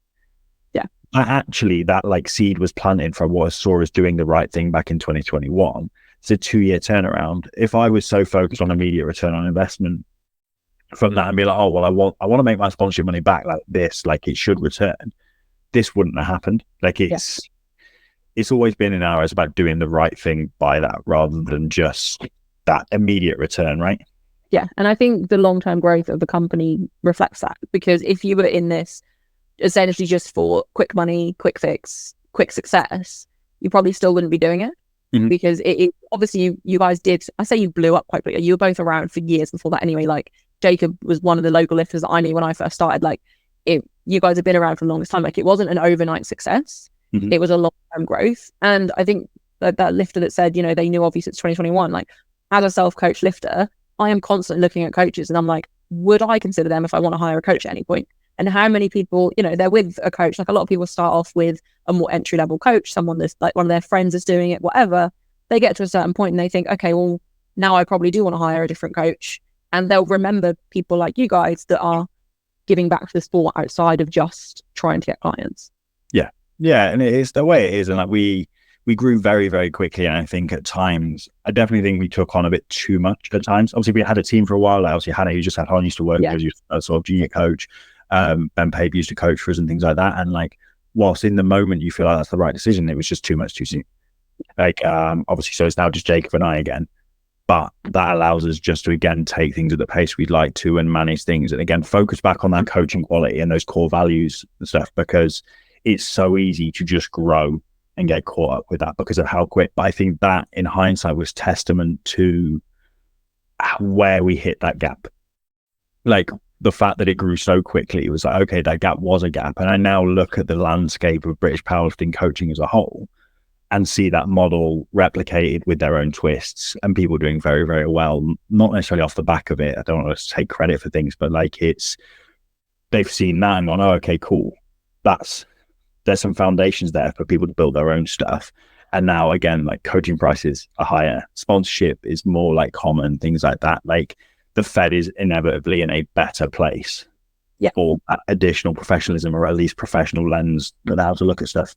Yeah. That like seed was planted from what I saw as doing the right thing back in 2021. It's a 2-year turnaround. If I was so focused on immediate return on investment from that and be like, oh, well, I want to make my sponsorship money back like this, like it should return, this wouldn't have happened. Like, it's always been in ours about doing the right thing by that, rather than just that immediate return, right? Yeah. And I think the long-term growth of the company reflects that, because if you were in this essentially just for quick money, quick fix, quick success, you probably still wouldn't be doing it. Mm-hmm. Because it obviously you guys did, I say you blew up quite quickly. You were both around for years before that anyway. Like, Jacob was one of the local lifters that I knew when I first started. Like, you guys have been around for the longest time. Like, it wasn't an overnight success. Mm-hmm. It was a long-term growth. And I think that lifter that said, they knew obviously it's 2021, like, as a self-coach lifter, I am constantly looking at coaches, and I'm like, would I consider them if I want to hire a coach at any point? And how many people, they're with a coach. Like, a lot of people start off with a more entry-level coach, someone that's like one of their friends is doing it, whatever. They get to a certain point and they think, okay, well, now I probably do want to hire a different coach. And they'll remember people like you guys that are giving back to the sport outside of just trying to get clients. Yeah, and it is the way it is. And like, we grew very, very quickly. And I think at times, I definitely think we took on a bit too much at times. Obviously, we had a team for a while. Like, obviously, Hannah, who just had on, used to work as a sort of junior coach. Ben Pape used to coach for us and things like that. And like, whilst in the moment you feel like that's the right decision, it was just too much too soon. Like, obviously, so it's now just Jacob and I again. But that allows us just to, again, take things at the pace we'd like to and manage things. And again, focus back on that coaching quality and those core values and stuff, because it's so easy to just grow and get caught up with that because of how quick. But I think that in hindsight was testament to where we hit that gap. Like, the fact that it grew so quickly, it was like, okay, that gap was a gap. And I now look at the landscape of British powerlifting coaching as a whole, and see that model replicated with their own twists and people doing very, very well, not necessarily off the back of it. I don't want to take credit for things, but like they've seen that and gone, oh, okay, cool. There's some foundations there for people to build their own stuff. And now again, like coaching prices are higher, sponsorship is more like common, things like that. Like the Fed is inevitably in a better place for that additional professionalism, or at least professional lens on how to look at stuff.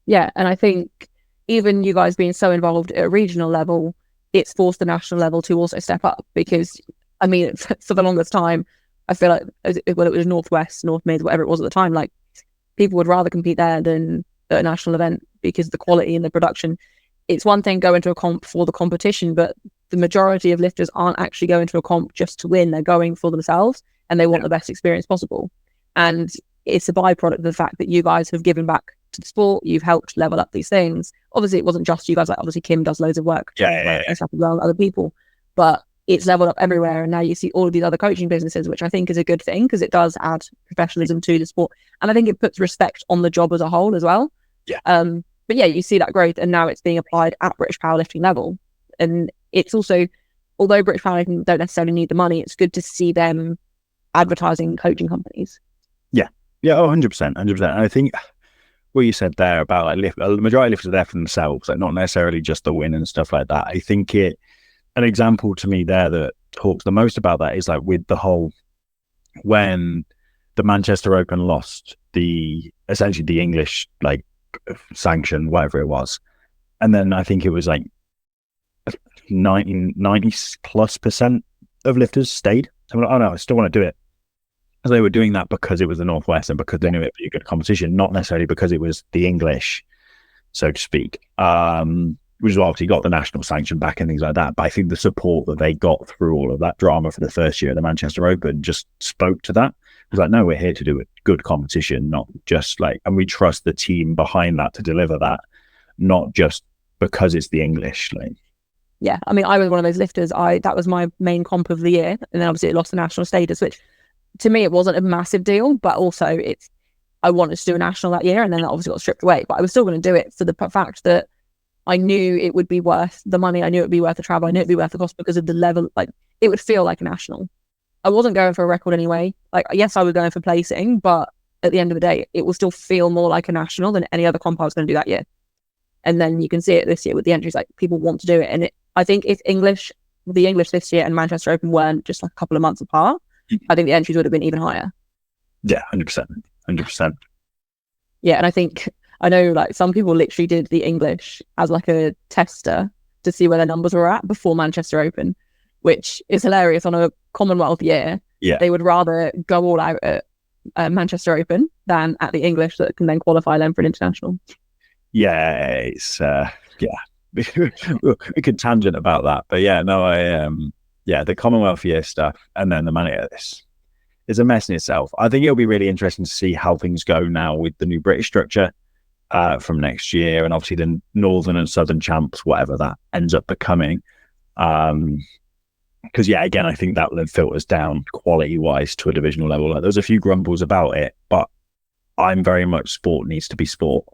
Yeah, and I think even you guys being so involved at a regional level, it's forced the national level to also step up, because, I mean, for the longest time, I feel like, whether it was Northwest, North Mid, whatever it was at the time, like people would rather compete there than at a national event because the quality and the production. It's one thing going to a comp for the competition, but the majority of lifters aren't actually going to a comp just to win. They're going for themselves and they want the best experience possible. And it's a byproduct of the fact that you guys have given back to the sport. You've helped level up these things. Obviously, it wasn't just you guys. Like, obviously, Kim does loads of work. And stuff as well, other people. But it's leveled up everywhere. And now you see all of these other coaching businesses, which I think is a good thing, because it does add professionalism to the sport. And I think it puts respect on the job as a whole as well. But yeah, you see that growth, and now it's being applied at British powerlifting level. And it's also, although British powerlifting don't necessarily need the money, it's good to see them advertising coaching companies. Yeah, 100%. And I think what you said there about like the majority of lifters are there for themselves, like not necessarily just the win and stuff like that. I think an example to me there that talks the most about that is like with the whole, when the Manchester Open lost essentially the English like sanction, whatever it was, and then I think it was like 90+% of lifters stayed. So I'm like, oh no, I still want to do it. Because they were doing that because it was the Northwest and because they knew it'd be a good competition, not necessarily because it was the English, so to speak. Which is obviously got the national sanction back and things like that. But I think the support that they got through all of that drama for the first year of the Manchester Open just spoke to that. It was like, no, we're here to do a good competition, not just like, and we trust the team behind that to deliver that, not just because it's the English. Like, yeah, I mean, I was one of those lifters. That was my main comp of the year, and then obviously it lost the national status, which to me it wasn't a massive deal, but also I wanted to do a national that year, and then that obviously got stripped away. But I was still going to do it for the fact that I knew it would be worth the money. I knew it would be worth the travel. I knew it would be worth the cost because of the level. Like, it would feel like a national. I wasn't going for a record anyway. Like, yes, I was going for placing, but at the end of the day, it will still feel more like a national than any other comp I was going to do that year. And then you can see it this year with the entries. Like, people want to do it, and I think if the English this year and Manchester Open weren't just like a couple of months apart, I think the entries would have been even higher. Yeah, 100%. Yeah, and I know like some people literally did the English as like a tester to see where their numbers were at before Manchester Open, which is hilarious on a Commonwealth year. Yeah, they would rather go all out at Manchester Open than at the English that can then qualify them for an international. Yeah, it's we could tangent about that, but yeah, no, the Commonwealth year stuff and then the money of this is a mess in itself. I think it'll be really interesting to see how things go now with the new British structure from next year, and obviously the Northern and Southern champs, whatever that ends up becoming. Because again, I think that then filters down quality wise to a divisional level. Like, there's a few grumbles about it, but I'm very much sport needs to be sport.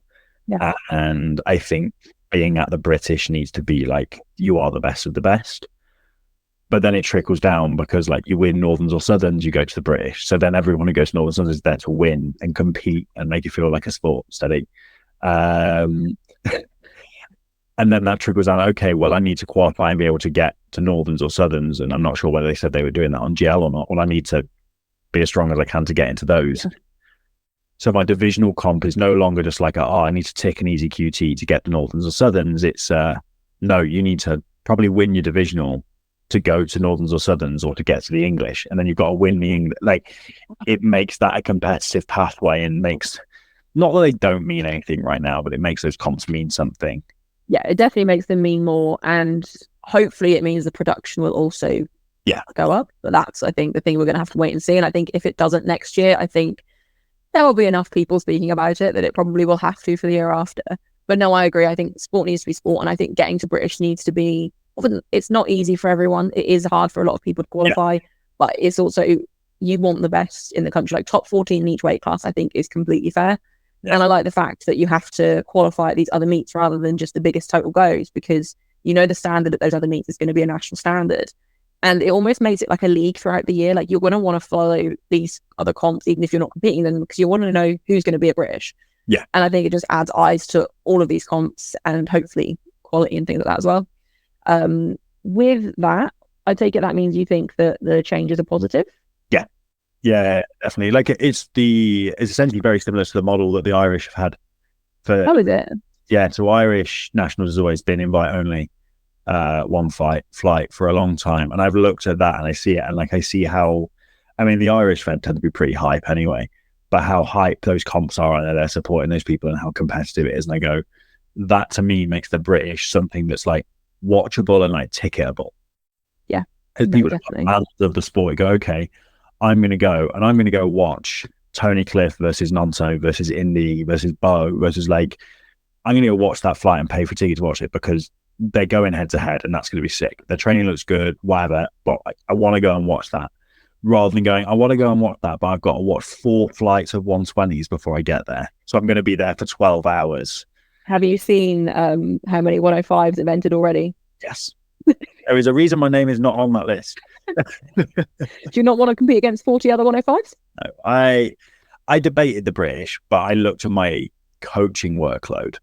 Yeah. And I think being at the British needs to be like, you are the best of the best. But then it trickles down because like you win Northerns or Southerns, you go to the British. So then everyone who goes to Northern Southerns is there to win and compete and make it feel like a sport study. And then that trickles down, okay, well, I need to qualify and be able to get to Northerns or Southerns. And I'm not sure whether they said they were doing that on GL or not. Well, I need to be as strong as I can to get into those. Yeah. So my divisional comp is no longer just like, I need to tick an easy QT to get to Northerns or Southerns. It's, no, you need to probably win your divisional to go to Northerns or Southerns or to get to the English. And then you've got to win the English. Like, it makes that a competitive pathway and makes, not that they don't mean anything right now, but it makes those comps mean something. Yeah, it definitely makes them mean more. And hopefully it means the production will also go up. But that's, I think, the thing we're going to have to wait and see. And I think if it doesn't next year, I think there will be enough people speaking about it that it probably will have to for the year after. But no, I agree. I think sport needs to be sport. And I think getting to British needs to be, it's not easy for everyone. It is hard for a lot of people to qualify, but it's also, you want the best in the country. Like top 14 in each weight class, I think is completely fair. Yeah. And I like the fact that you have to qualify at these other meets rather than just the biggest total goes, because you know the standard at those other meets is going to be a national standard. And it almost makes it like a league throughout the year. Like, you're going to want to follow these other comps, even if you're not competing them, because you want to know who's going to be at British. Yeah. And I think it just adds eyes to all of these comps and hopefully quality and things like that as well. With that, I take it that means you think that the changes are positive? Yeah, definitely. Like, it's essentially very similar to the model that the Irish have had for. How is it? Yeah, so Irish nationals has always been invite only, one flight for a long time, and I've looked at that and I see it, and like I see how, I mean, the Irish tend to be pretty hype anyway, but how hype those comps are, and they're supporting those people, and how competitive it is, and I go, that to me makes the British something that's like watchable and like ticketable. Yeah, as people fans of the sport go, okay, I'm going to go watch Tony Cliff versus Nonto versus Indy versus Bo versus Lake. I'm going to go watch that flight and pay for a ticket to watch it because they're going head to head, and that's going to be sick. Their training looks good, whatever, but I want to go and watch that, rather than going, I want to go and watch that, but I've got to watch 4 flights of 120s before I get there. So I'm going to be there for 12 hours. Have you seen how many 105s have entered already? Yes. There is a reason my name is not on that list. Do you not want to compete against 40 other 105s? No, I debated the British, but I looked at my coaching workload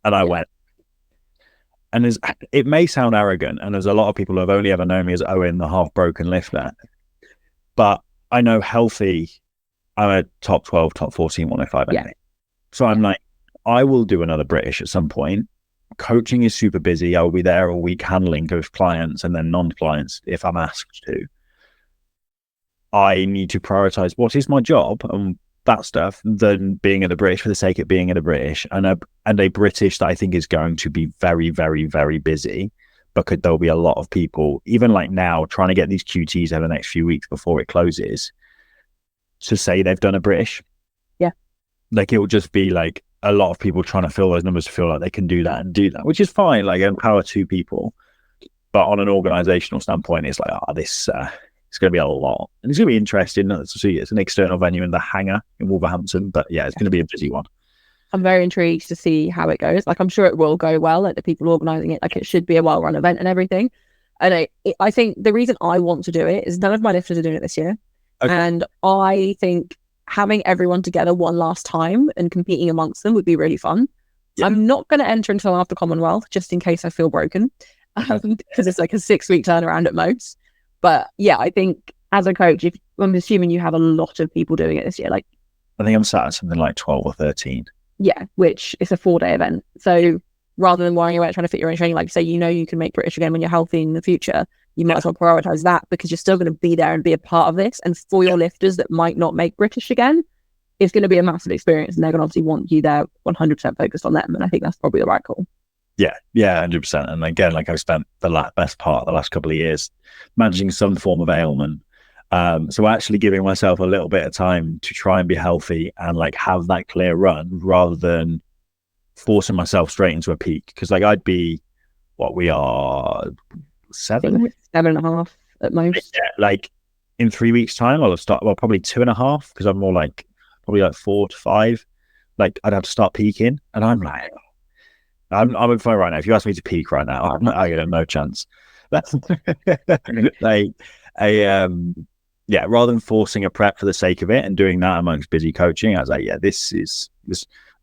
and I went, and it may sound arrogant, and there's a lot of people who have only ever known me as Owen, the half-broken lifter, but I know healthy, I'm a top 12, top 14, 105 anything. So I'm like, I will do another British at some point. Coaching is super busy. I'll be there all week handling with clients and then non-clients if I'm asked to. I need to prioritize what is my job and that stuff than being at the British for the sake of being at the British, and a British that I think is going to be very, very, very busy, because there'll be a lot of people, even like now, trying to get these QTs over the next few weeks before it closes to say they've done a British. Yeah. Like, it will just be like a lot of people trying to fill those numbers to feel like they can do that and do that, which is fine, like empower 2 people. But on an organizational standpoint, it's like, this it's going to be a lot, and it's going to be interesting to see. It's an external venue in the hangar in Wolverhampton, but yeah, it's going to be a busy one. I'm very intrigued to see how it goes. Like, I'm sure it will go well, like the people organizing it, like it should be a well-run event and everything. And I think the reason I want to do it is none of my lifters are doing it this year. Okay. And I think having everyone together one last time and competing amongst them would be really fun. Yeah. I'm not going to enter until after Commonwealth, just in case I feel broken, because it's like a 6-week turnaround at most. But yeah, I think as a coach, I'm assuming you have a lot of people doing it this year. Like, I think I'm sat at something like 12 or 13. Yeah, which is a 4-day event. So rather than worrying about trying to fit your own training, like you say, you can make British again when you're healthy in the future, you might as well prioritize that, because you're still going to be there and be a part of this. And for your lifters that might not make British again, it's going to be a massive experience, and they're going to obviously want you there 100% focused on them. And I think that's probably the right call. Yeah, 100%. And again, like, I've spent the best part of the last couple of years managing some form of ailment. So actually giving myself a little bit of time to try and be healthy and like have that clear run, rather than forcing myself straight into a peak. Because like, I'd be, we are 7.5 at most. Yeah, like in 3 weeks' time, I'll have started, probably 2.5, because I'm more like probably like 4 to 5. Like, I'd have to start peaking, and I'm like, I'm in fine right now. If you ask me to peak right now, I got no chance. That's like rather than forcing a prep for the sake of it and doing that amongst busy coaching, I was like, this is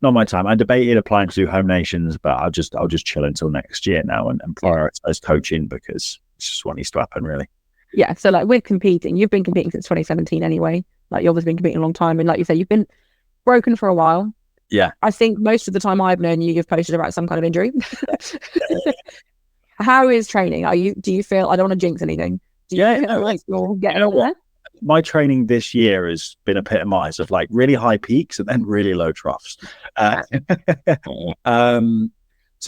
not my time. I debated applying to do home nations, but I'll just chill until next year now and prioritize coaching, because it's just what needs to happen, really. Yeah. So like, with competing, you've been competing since 2017 anyway. Like, you've obviously been competing a long time, and like you say, you've been broken for a while. Yeah. I think most of the time I've known you, you've posted about some kind of injury. How is training? Do you feel, I don't want to jinx anything, do you feel like you're getting there? My training this year has been epitomized of like really high peaks and then really low troughs. So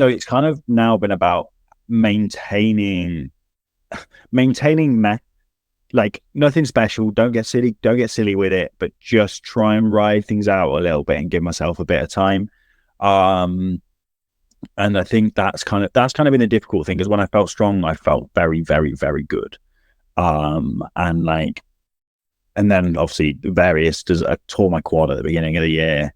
it's kind of now been about maintaining like nothing special. Don't get silly with it, but just try and ride things out a little bit and give myself a bit of time. And I think that's kind of been a difficult thing, because when I felt strong, I felt very, very, very good. And then obviously I tore my quad at the beginning of the year.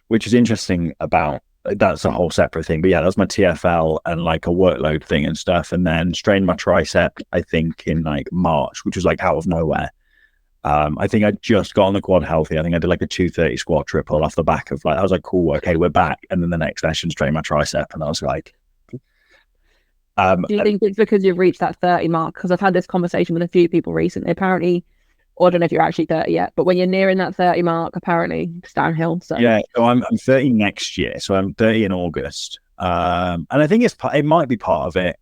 which is interesting about, that's a whole separate thing. But yeah, that was my TFL and like a workload thing and stuff. And then strained my tricep, I think in like March, which was like out of nowhere. I think I just got on the quad healthy. I think I did like a 230 squat triple off the back of like, I was like, cool, okay, we're back. And then the next session, strained my tricep. And I was like, Do you think it's because you've reached that 30 mark? Because I've had this conversation with a few people recently. Apparently, or I don't know if you're actually 30 yet, but when you're nearing that 30 mark, apparently it's downhill. So yeah, so I'm 30 next year. So I'm 30 in August. And I think it might be part of it.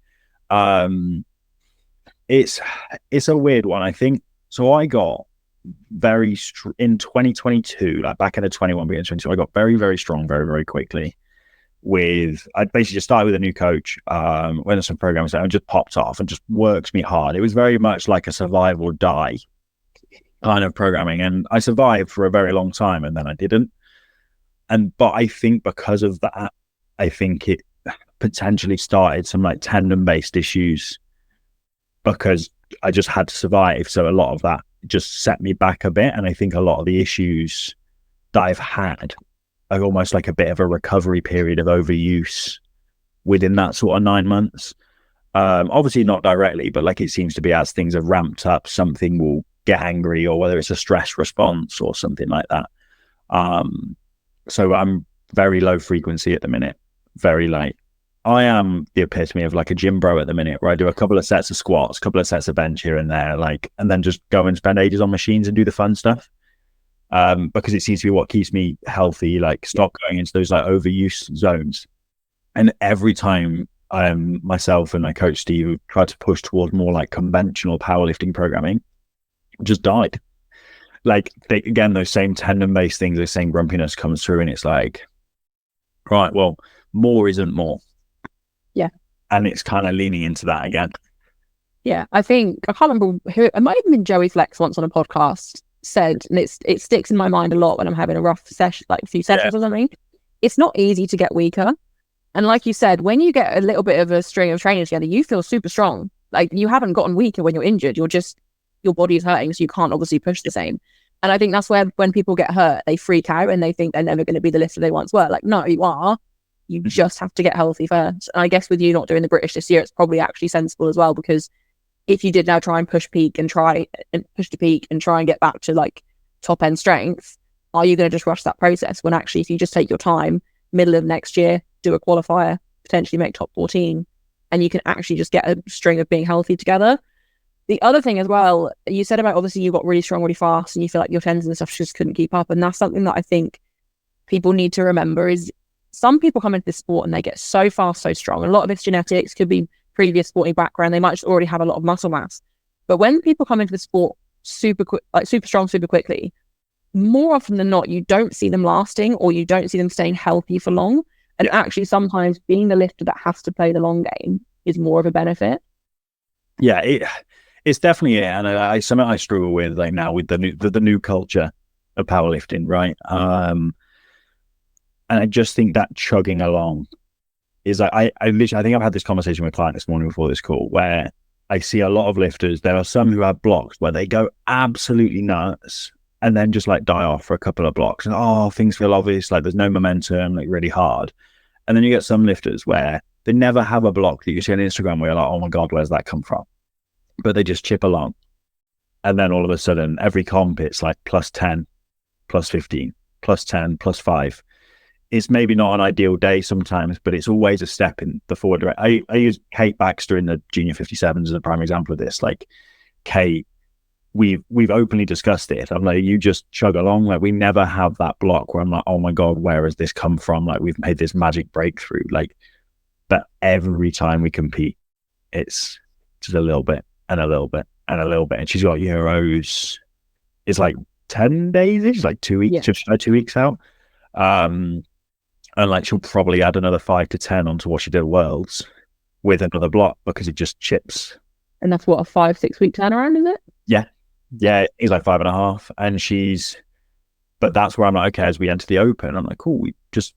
It's a weird one. I think, so I got in 2022, like back in the 21, beginning 22, I got very, very strong, very, very quickly. I basically just started with a new coach, went on some programs and just popped off and just worked me hard. It was very much like a survive or die kind of programming, and I survived for a very long time and then I didn't. But I think because of that, I think it potentially started some like tendon based issues because I just had to survive. So a lot of that just set me back a bit. And I think a lot of the issues that I've had are almost like a bit of a recovery period of overuse within that sort of 9 months. Obviously not directly, but like it seems to be as things have ramped up, something will get angry, or whether it's a stress response or something like that. So I'm very low frequency at the minute, very light. I am the epitome of like a gym bro at the minute, where I do a couple of sets of squats, a couple of sets of bench here and there, like, and then just go and spend ages on machines and do the fun stuff. Because it seems to be what keeps me healthy, like stop going into those like overuse zones. And every time myself and my coach Steve tried to push towards more like conventional powerlifting programming, just died. Like again, those same tendon-based things, the same grumpiness comes through, and it's like, right, well, more isn't more. Yeah. And it's kind of leaning into that again. Yeah, I think, I can't remember who, it might have been Joey Flex once on a podcast said, and it sticks in my mind a lot when I'm having a rough session, like a few sessions or something. It's not easy to get weaker. And like you said, when you get a little bit of a string of training together, you feel super strong. Like you haven't gotten weaker when you're injured. You're just, your body is hurting, so you can't obviously push the same. And I think that's where when people get hurt, they freak out and they think they're never going to be the lifter they once were. Like, no, you are. You just have to get healthy first. And I guess with you not doing the British this year, it's probably actually sensible as well, because if you did now try and push peak and try and push to peak and try and get back to like top end strength, are you going to just rush that process? When actually, if you just take your time, middle of next year, do a qualifier, potentially make top 14, and you can actually just get a string of being healthy together. The other thing as well, you said about obviously you got really strong really fast and you feel like your tendons and stuff just couldn't keep up. And that's something that I think people need to remember is some people come into this sport and they get so fast, so strong. A lot of it's genetics, could be previous sporting background. They might just already have a lot of muscle mass. But when people come into the sport super quick, like super strong, super quickly, more often than not, you don't see them lasting, or you don't see them staying healthy for long. And actually sometimes being the lifter that has to play the long game is more of a benefit. Yeah, it's definitely, and something I struggle with like now with the new culture of powerlifting, right? And I just think that chugging along is like, I literally, I think I've had this conversation with a client this morning before this call, where I see a lot of lifters. There are some who have blocks where they go absolutely nuts and then just like die off for a couple of blocks, and things feel obvious, like there's no momentum, like really hard. And then you get some lifters where they never have a block that you see on Instagram where you're like, oh my God, where's that come from? But they just chip along. And then all of a sudden, every comp, it's like plus 10, plus 15, plus 10, plus 5. It's maybe not an ideal day sometimes, but it's always a step in the forward direction. I use Kate Baxter in the Junior 57s as a prime example of this. Like, Kate, we've openly discussed it. I'm like, you just chug along. Like, we never have that block where I'm like, oh my God, where has this come from? Like, we've made this magic breakthrough. Like, but every time we compete, it's just a little bit and a little bit and a little bit. And she's got Euros. It's like 10 days. It's like 2 weeks, just 2 weeks out. And like she'll probably add another 5 to 10 onto what she did at Worlds with another block, because it just chips. And that's what, a 5-6 week turnaround, is it? Yeah, it's like 5.5. And but that's where I'm like, okay, as we enter the Open, I'm like, cool, we just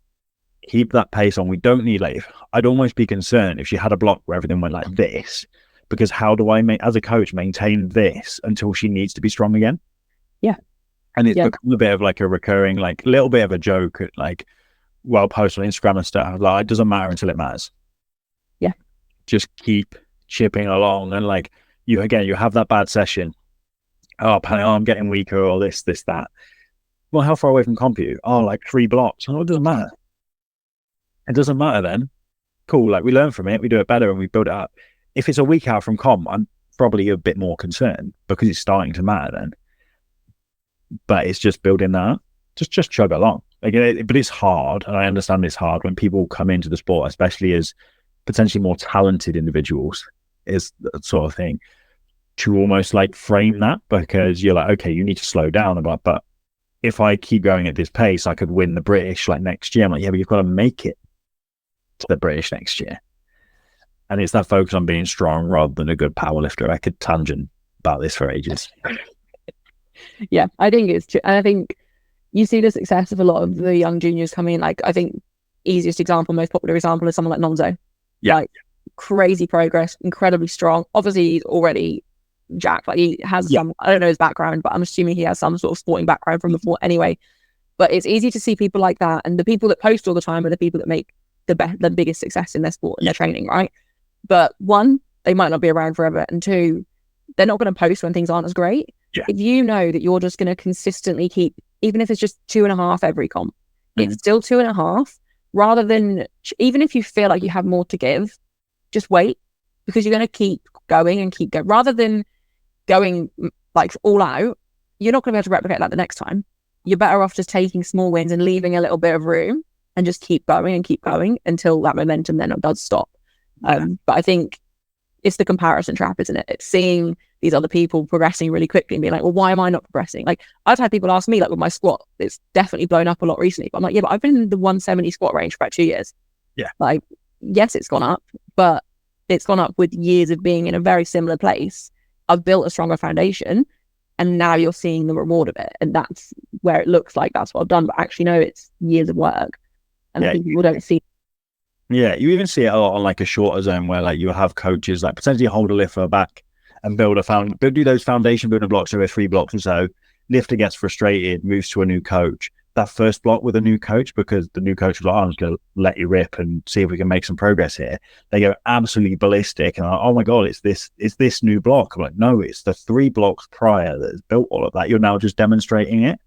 keep that pace on. We don't need, like, I'd almost be concerned if she had a block where everything went like this, because how do I as a coach maintain this until she needs to be strong again? Yeah. And it's become a bit of like a recurring, like little bit of a joke, like, well, post on Instagram and stuff. Like, it doesn't matter until it matters. Yeah. Just keep chipping along. And like, you have that bad session. Oh, I'm getting weaker, or this, that. Well, how far away from comp are you? Oh, like 3 blocks. Oh, it doesn't matter. It doesn't matter then. Cool. Like, we learn from it, we do it better, and we build it up. If it's a week out from comp, I'm probably a bit more concerned because it's starting to matter then. But it's just building that. Just chug along. Like, but it's hard, and I understand it's hard when people come into the sport, especially as potentially more talented individuals, is that sort of thing, to almost like frame that, because you're like, okay, you need to slow down. But if I keep going at this pace, I could win the British like next year. I'm like, yeah, but you've got to make it to the British next year. And it's that focus on being strong rather than a good powerlifter. I could tangent about this for ages. Yeah, I think it's true. And I think you see the success of a lot of the young juniors coming in. Like, I think easiest example, most popular example is someone like Nonzo. Yeah. Like, crazy progress, incredibly strong. Obviously, he's already jacked. Like, he has some, I don't know his background, but I'm assuming he has some sort of sporting background from before anyway. But it's easy to see people like that. And the people that post all the time are the people that make the biggest success in their sport and their training, right? But one, they might not be around forever. And two, they're not going to post when things aren't as great. Yeah. If you know that you're just going to consistently keep, even if it's just 2.5 every comp, it's still 2.5, rather than, even if you feel like you have more to give, just wait, because you're going to keep going and keep going. Rather than going like all out, you're not going to be able to replicate that the next time. You're better off just taking small wins and leaving a little bit of room and just keep going until that momentum then does stop. But I think it's the comparison trap, isn't it? It's seeing these other people progressing really quickly and being like, well, why am I not progressing? Like, I've had people ask me, like, with my squat, it's definitely blown up a lot recently. But I'm like, yeah, but I've been in the 170 squat range for about 2 years. Yeah. Like, yes, it's gone up, but it's gone up with years of being in a very similar place. I've built a stronger foundation, and now you're seeing the reward of it. And that's where it looks like that's what I've done. But actually, no, it's years of work. And I think people don't see. Yeah, you even see it a lot on like a shorter zone where like you have coaches like potentially hold a lift for a back and do those foundation building blocks over 3 blocks or so. Lifter gets frustrated, moves to a new coach. That first block with a new coach, because the new coach was like, I'm just going to let you rip and see if we can make some progress here. They go absolutely ballistic and like, oh my God, it's this new block. I'm like, no, it's the 3 blocks prior that has built all of that. You're now just demonstrating it,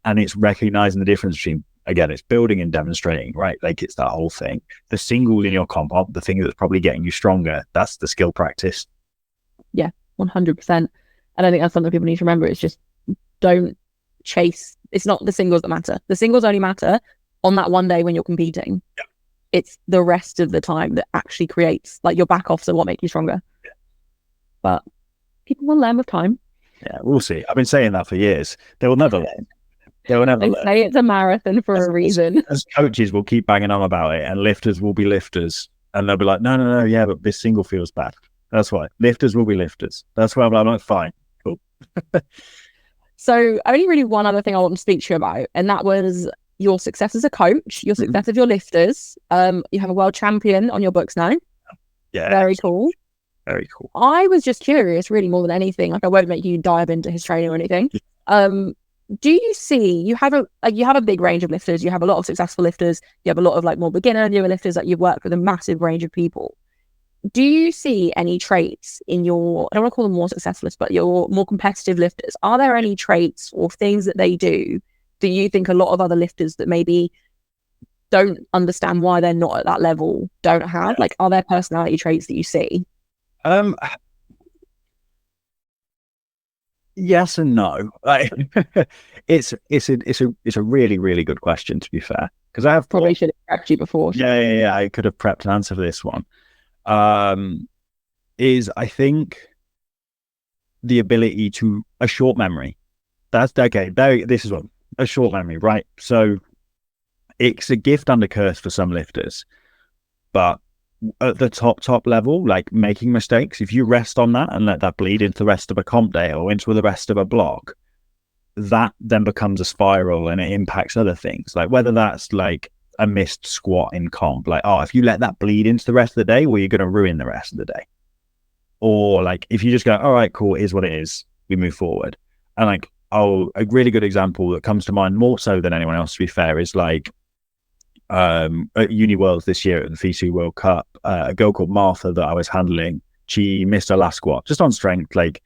and it's recognizing the difference between, again, it's building and demonstrating, right? Like, it's that whole thing. The single in your comp, the thing that's probably getting you stronger, that's the skill practice. Yeah, 100%. And I think that's something people need to remember. It's just, don't chase. It's not the singles that matter. The singles only matter on that one day when you're competing. Yeah. It's the rest of the time that actually creates, like, your back offs are what make you stronger. Yeah. But people will learn with time. Yeah, we'll see. I've been saying that for years. They will never learn. They will never They learn. say it's a marathon for a reason. As coaches, will keep banging on about it, and lifters will be lifters, and they'll be like, no, yeah, but this single feels bad. That's why lifters will be lifters. That's why I'm like, fine, cool. So only really one other thing I want to speak to you about, and that was your success as a coach, your success of your lifters. You have a world champion on your books now. Yeah. Very cool. Very cool. I was just curious, really, more than anything. Like, I won't make you dive into his training or anything. Do you see, you have a big range of lifters, you have a lot of successful lifters, you have a lot of like more beginner, newer lifters, that you've worked with a massive range of people. Do you see any traits in your, I don't want to call them more successful lifters, but your more competitive lifters? Are there any traits or things that they do you think a lot of other lifters that maybe don't understand why they're not at that level don't have? Like, are there personality traits that you see? Yes and no. Like, it's a really, really good question, to be fair, because I have probably should have prepped you before. Yeah. I could have prepped an answer for this one. Is, I think, the ability to a short memory. That's okay. This is one, a short memory, right? So it's a gift and a curse for some lifters, but at the top level, like making mistakes, if you rest on that and let that bleed into the rest of a comp day or into the rest of a block, that then becomes a spiral and it impacts other things, like whether that's like a missed squat in comp, like, oh, if you let that bleed into the rest of the day, well, you're going to ruin the rest of the day. Or like, if you just go, all right, cool, it is what it is, we move forward. And like, a really good example that comes to mind more so than anyone else, to be fair, is like at Uni Worlds this year at the FISU World Cup, a girl called Martha that I was handling, she missed her last squat just on strength, like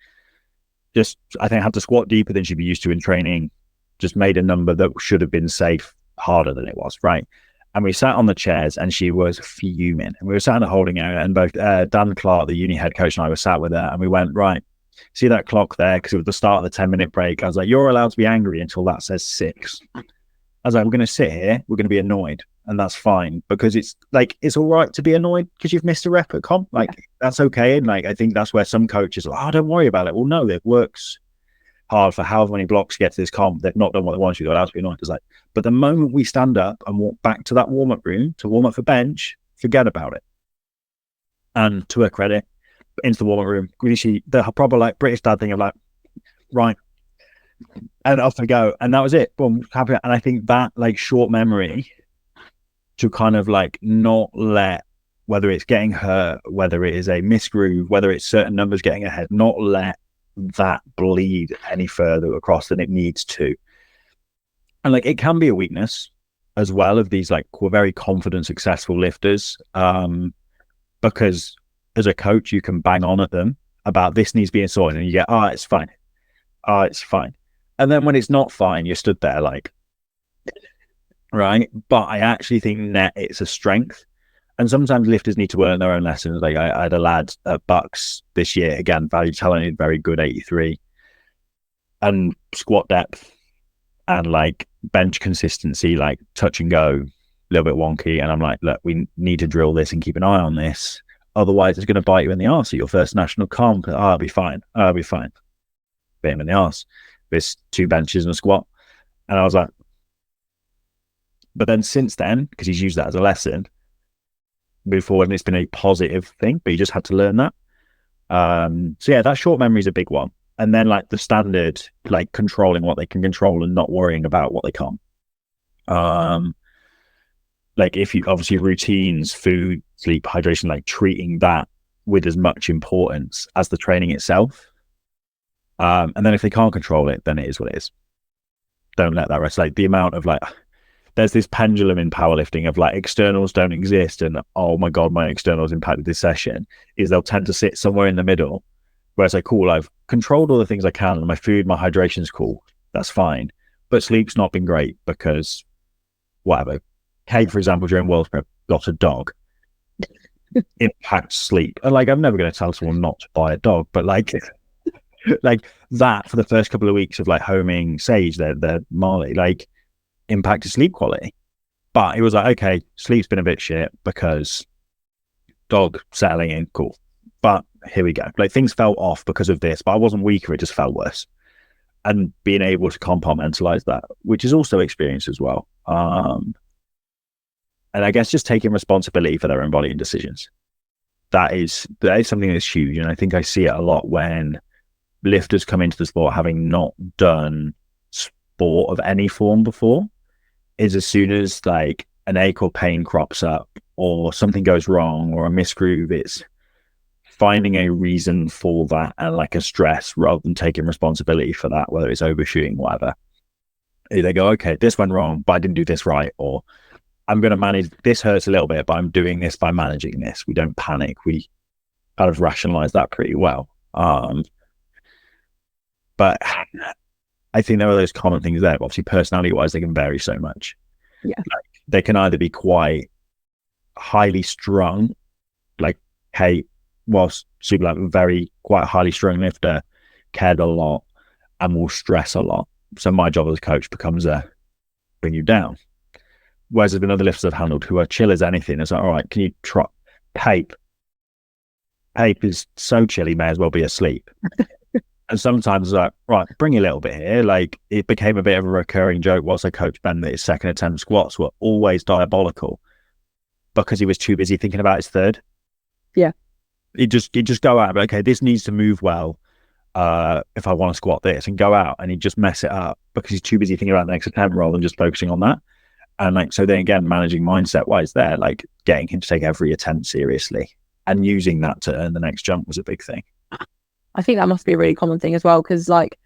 just I think had to squat deeper than she'd be used to in training, just made a number that should have been safe harder than it was, right? And we sat on the chairs and she was fuming, and we were sat in the holding area, and both Dan Clark, the uni head coach, and I were sat with her, and we went, right, see that clock there, because it was the start of the 10-minute break. I was like, you're allowed to be angry until that says 6. I was like, we're going to sit here, we're going to be annoyed, and that's fine, because it's like, it's all right to be annoyed because you've missed a rep at comp, like that's okay. And like I think that's where some coaches are like, oh, don't worry about it. Well, no, it works hard for however many blocks to get to this comp. They've not done what they want you to do. Allowed to be annoyed. It's like, but the moment we stand up and walk back to that warm-up room to warm up for bench, forget about it. And to her credit, into the warm-up room, really, the proper like British dad thing of like, right, and off we go. And that was it. Boom, happy. And I think that like short memory to kind of like not let, whether it's getting hurt, whether it is a misgroove, whether it's certain numbers getting ahead, not let that bleed any further across than it needs to. And like it can be a weakness as well of these like very confident, successful lifters, because as a coach you can bang on at them about this needs being sorted, and you get, oh, it's fine, and then when it's not fine, you're stood there like, right? But I actually think net it's a strength. And sometimes lifters need to learn their own lessons. Like I had a lad at Bucks this year, again, value talented, very good, 83, and squat depth and like bench consistency, like touch and go, a little bit wonky. And I'm like, look, we need to drill this and keep an eye on this. Otherwise, it's going to bite you in the arse at your first national comp. Oh, I'll be fine. Bit him in the arse. There's 2 benches and a squat. And I was like, but then since then, because he's used that as a lesson, move forward, and it's been a positive thing, but you just had to learn that. So yeah, that short memory is a big one. And then like the standard, like controlling what they can control and not worrying about what they can't. Like if you obviously routines, food, sleep, hydration, like treating that with as much importance as the training itself. And then if they can't control it, then it is what it is. Don't let that rest. Like the amount of like, there's this pendulum in powerlifting of like externals don't exist, and oh my god, my externals impacted this session, is they'll tend to sit somewhere in the middle where it's like, cool, I've controlled all the things I can, and my food, my hydration's cool, that's fine, but sleep's not been great because whatever. Kate, for example, during World Prep got a dog. Impacts sleep. And like I'm never going to tell someone not to buy a dog, but like like that for the first couple of weeks of like homing Sage, their Marley, like impacted sleep quality. But it was like, okay, sleep's been a bit shit because dog settling in, cool, but here we go. Like things fell off because of this, but I wasn't weaker, it just felt worse. And being able to compartmentalize that, which is also experience as well, and I guess just taking responsibility for their own body and decisions, that is something that's huge. And I think I see it a lot when lifters come into the sport having not done sport of any form before, is as soon as like an ache or pain crops up or something goes wrong or a misgroove, it's finding a reason for that and like a stress rather than taking responsibility for that, whether it's overshooting, whatever. They go, okay, this went wrong, but I didn't do this right, or I'm going to manage, this hurts a little bit, but I'm doing this by managing this. We don't panic. We kind of rationalize that pretty well. But I think there are those common things there. Obviously, personality-wise, they can vary so much. Yeah, like, they can either be quite highly strung, like Kate was super, like very quite highly strung lifter, cared a lot, and will stress a lot. So my job as a coach becomes bring you down. Whereas there's been other lifters I've handled who are chill as anything. It's like, all right, can you try Pape? Pape is so chill, he may as well be asleep. And sometimes like, right, bring a little bit here. Like it became a bit of a recurring joke whilst I coached Ben that his second attempt squats were always diabolical because he was too busy thinking about his third. Yeah. He'd just go out, okay, this needs to move well if I want to squat this, and go out, and he'd just mess it up because he's too busy thinking about the next attempt rather than just focusing on that. And like, so then again, managing mindset wise there, like getting him to take every attempt seriously and using that to earn the next jump was a big thing. I think that must be a really common thing as well, because like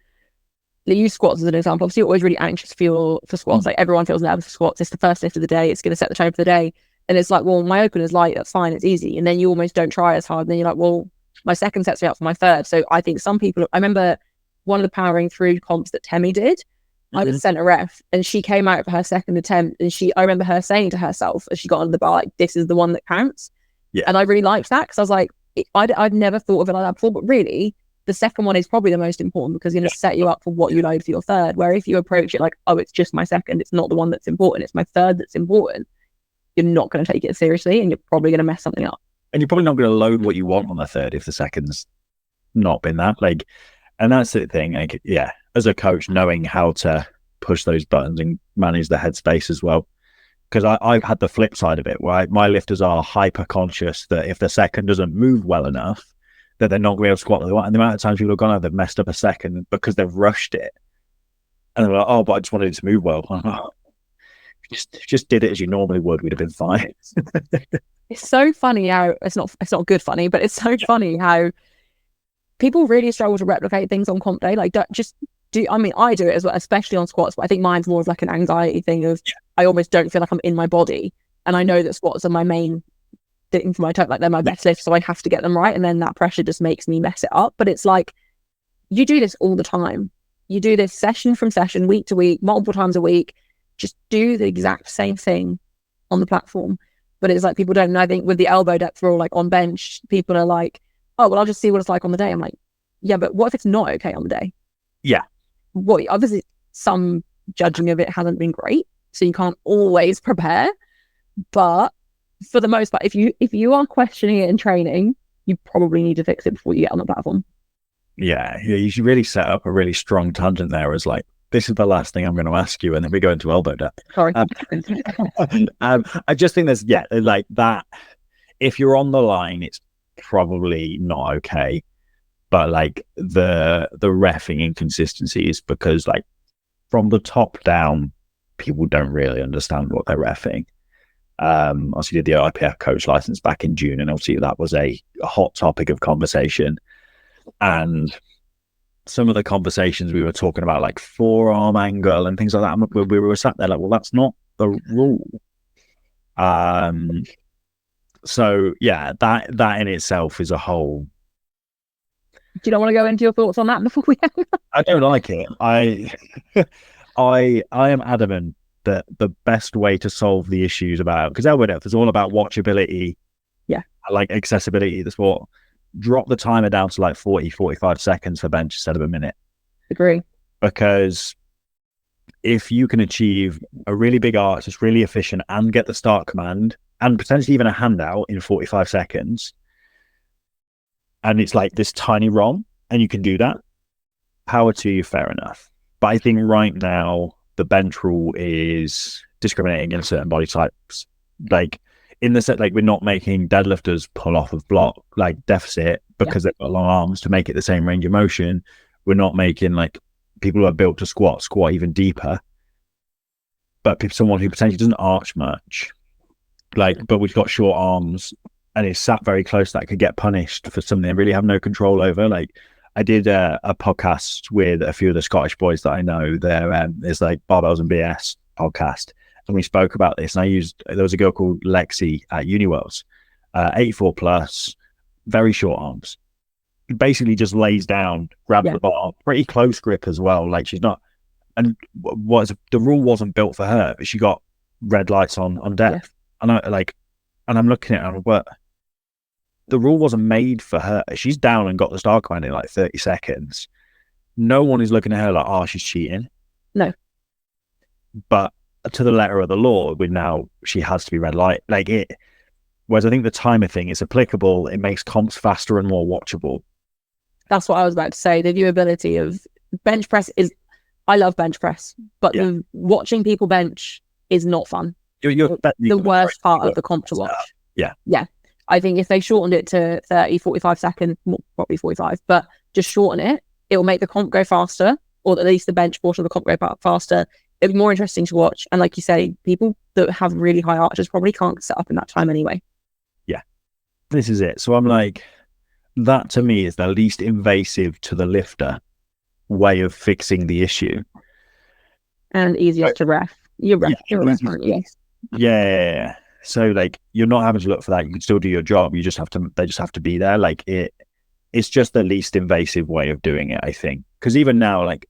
use squats as an example. Obviously, you're always really anxious for squats. Like everyone feels nervous for squats. It's the first lift of the day. It's going to set the tone for the day. And it's like, well, my opener's light. That's fine. It's easy. And then you almost don't try as hard. And then you're like, well, my second sets me up for my third. So I think some people, I remember one of the powering through comps that Temi did. I was sent a ref and she came out for her second attempt. And I remember her saying to herself as she got on the bar, like, this is the one that counts. Yeah. And I really liked that because I was like, I'd never thought of it like that before. But really, the second one is probably the most important because it's going to set you up for what you load for your third. Where if you approach it like, oh, it's just my second, it's not the one that's important, it's my third that's important, you're not going to take it seriously and you're probably going to mess something up. And you're probably not going to load what you want on the third if the second's not been that. Like, and that's the thing. Like, yeah, as a coach, knowing how to push those buttons and manage the headspace as well. Because I've had the flip side of it, where my lifters are hyper conscious that if the second doesn't move well enough, that they're not going to be able to squat what they want. And the amount of times people have gone out, they've messed up a second because they've rushed it. And they're like, oh, but I just wanted it to move well. Oh, just did it as you normally would, we'd have been fine. It's so funny how it's not good funny, but it's so funny how people really struggle to replicate things on comp day. Like, I mean, I do it as well, especially on squats, but I think mine's more of like an anxiety thing of I almost don't feel like I'm in my body. And I know that squats are my main thing for my toe, like they're my best lift, so I have to get them right. And then that pressure just makes me mess it up. But it's like, you do this all the time. You do this session from session, week to week, multiple times a week. Just do the exact same thing on the platform. But it's like people don't know. I think with the elbow depth rule, like on bench, people are like, oh, well, I'll just see what it's like on the day. I'm like, yeah, but what if it's not okay on the day? Yeah. Well, obviously some judging of it hasn't been great, so you can't always prepare. But for the most part, if you are questioning it in training, you probably need to fix it before you get on the platform. Yeah, you should really set up a really strong tangent there as like, this is the last thing I'm going to ask you, and then we go into elbow depth. Sorry. I just think there's, like that. If you're on the line, it's probably not okay. But like the reffing inconsistency is because like from the top down, people don't really understand what they're reffing. Obviously did the IPF coach license back in June, and obviously that was a hot topic of conversation. And some of the conversations we were talking about, like forearm angle and things like that, we were sat there like, well, that's not the rule. So yeah, that in itself is a whole. Do you not want to go into your thoughts on that before we end? I don't like it. I am adamant that the best way to solve the issues about, because elbow depth is all about watchability, like accessibility of the sport. Drop the timer down to like 40-45 seconds for bench instead of a minute. Agree. Because if you can achieve a really big arch that's really efficient and get the start command and potentially even a handout in 45 seconds, and it's like this tiny ROM, and you can do that, power to you, fair enough. But I think right now, the bench rule is discriminating against certain body types. Like, in the set, like, we're not making deadlifters pull off of block, like, deficit because they've got long arms to make it the same range of motion. We're not making, like, people who are built to squat even deeper. But someone who potentially doesn't arch much, like, but we've got short arms, and it's sat very close, that could get punished for something they really have no control over. Like, I did a podcast with a few of the Scottish boys that I know. There's like Barbells and BS podcast, and we spoke about this. And there was a girl called Lexi at Uniworlds, 84 plus, very short arms. Basically just lays down, grabs the bar, pretty close grip as well. Like, she's not, and the rule wasn't built for her, but she got red lights on depth. And I'm looking at her, but the rule wasn't made for her. She's down and got the start command in like 30 seconds. No one is looking at her like, oh, she's cheating. No. But to the letter of the law, she has to be red light. Like it. Whereas I think the timer thing is applicable. It makes comps faster and more watchable. That's what I was about to say. The viewability of bench press I love bench press, but watching people bench is not fun. You're the worst part of the comp to watch. Yeah. I think if they shortened it to 30, 45 seconds, probably 45, but just shorten it, it will make the comp go faster, or at least the bench portion of the comp go faster. It'll be more interesting to watch. And like you say, people that have really high arches probably can't set up in that time anyway. Yeah, this is it. So I'm like, that to me is the least invasive to the lifter way of fixing the issue. And easiest to ref. You're a ref, aren't you? Yeah. So like you're not having to look for that. You can still do your job. You just have to. They just have to be there. Like it's just the least invasive way of doing it, I think. Because even now, like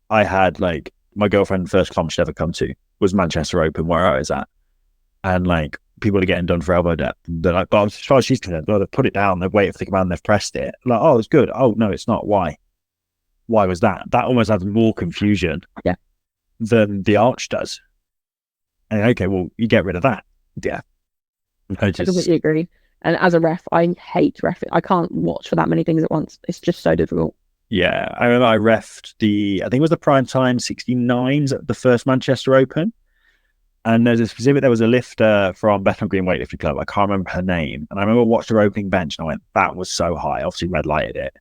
I had like my girlfriend first comp she'd ever come to was Manchester Open where I was at, and like people are getting done for elbow depth. They're like, but as far as she's concerned, well, they've put it down. They've waited for the command. They've pressed it. Like, oh, it's good. Oh no, it's not. Why? Why was that? That almost adds more confusion. Yeah. Than the arch does. And okay, well, you get rid of that. Yeah. I completely agree. And as a ref, I hate refing. I can't watch for that many things at once. It's just so difficult. Yeah. I remember I refed I think it was the prime time 69s at the first Manchester Open. And there was a lifter from Bethnal Green Weightlifting Club. I can't remember her name. And I remember watching her opening bench and I went, that was so high. Obviously red lighted it.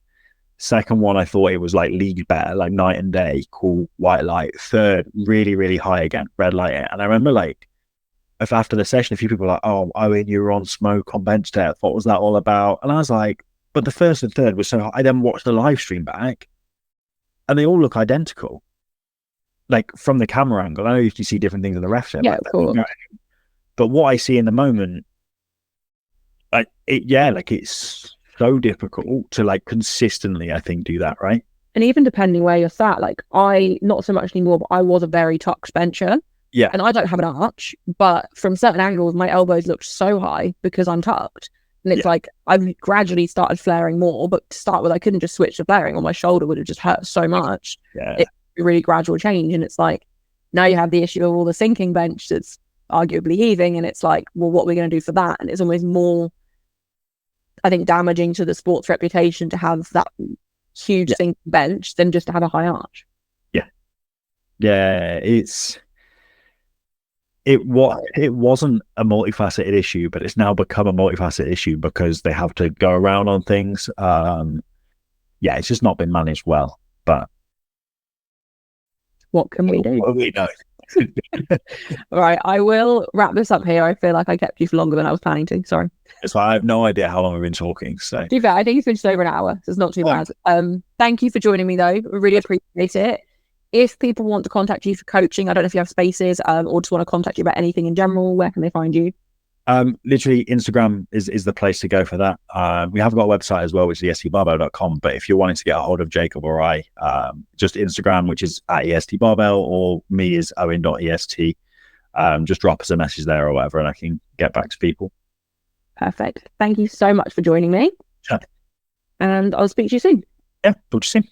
Second one, I thought it was like league better, like night and day, cool, white light. Third, really, really high again, red light it. And I remember like, if after the session, a few people were like, oh, Owen, you were on smoke on bench depth. What was that all about? And I was like, but the first and third was so high. I then watched the live stream back and they all look identical. Like from the camera angle. I know you can see different things in the ref show. Yeah, of course. But what I see in the moment, it's so difficult to like consistently, I think, do that, right? And even depending where you're sat, like I, not so much anymore, but I was a very tucked bencher. Yeah. And I don't have an arch, but from certain angles, my elbows looked so high because I'm tucked. And it's like, I've gradually started flaring more, but to start with, I couldn't just switch to flaring or my shoulder would have just hurt so much. Yeah. It's a really gradual change. And it's like, now you have the issue of all the sinking bench that's arguably heaving. And it's like, well, what are we going to do for that? And it's almost more, I think, damaging to the sport's reputation to have that huge sinking bench than just to have a high arch. Yeah. It wasn't a multifaceted issue, but it's now become a multifaceted issue because they have to go around on things. It's just not been managed well. But what can we do? What do we know? All right, I will wrap this up here. I feel like I kept you for longer than I was planning to. Sorry. It's like I have no idea how long we've been talking. So, to be fair, I think it's been just over an hour, so it's not too bad. Thank you for joining me, though. We really appreciate it. If people want to contact you for coaching, I don't know if you have spaces, or just want to contact you about anything in general, where can they find you? Literally, Instagram is the place to go for that. We have got a website as well, which is estbarbell.com. But if you're wanting to get a hold of Jacob or I, just Instagram, which is at estbarbell, or me is owen.est. Just drop us a message there or whatever, and I can get back to people. Perfect. Thank you so much for joining me. Sure. And I'll speak to you soon. Yeah, talk to you soon.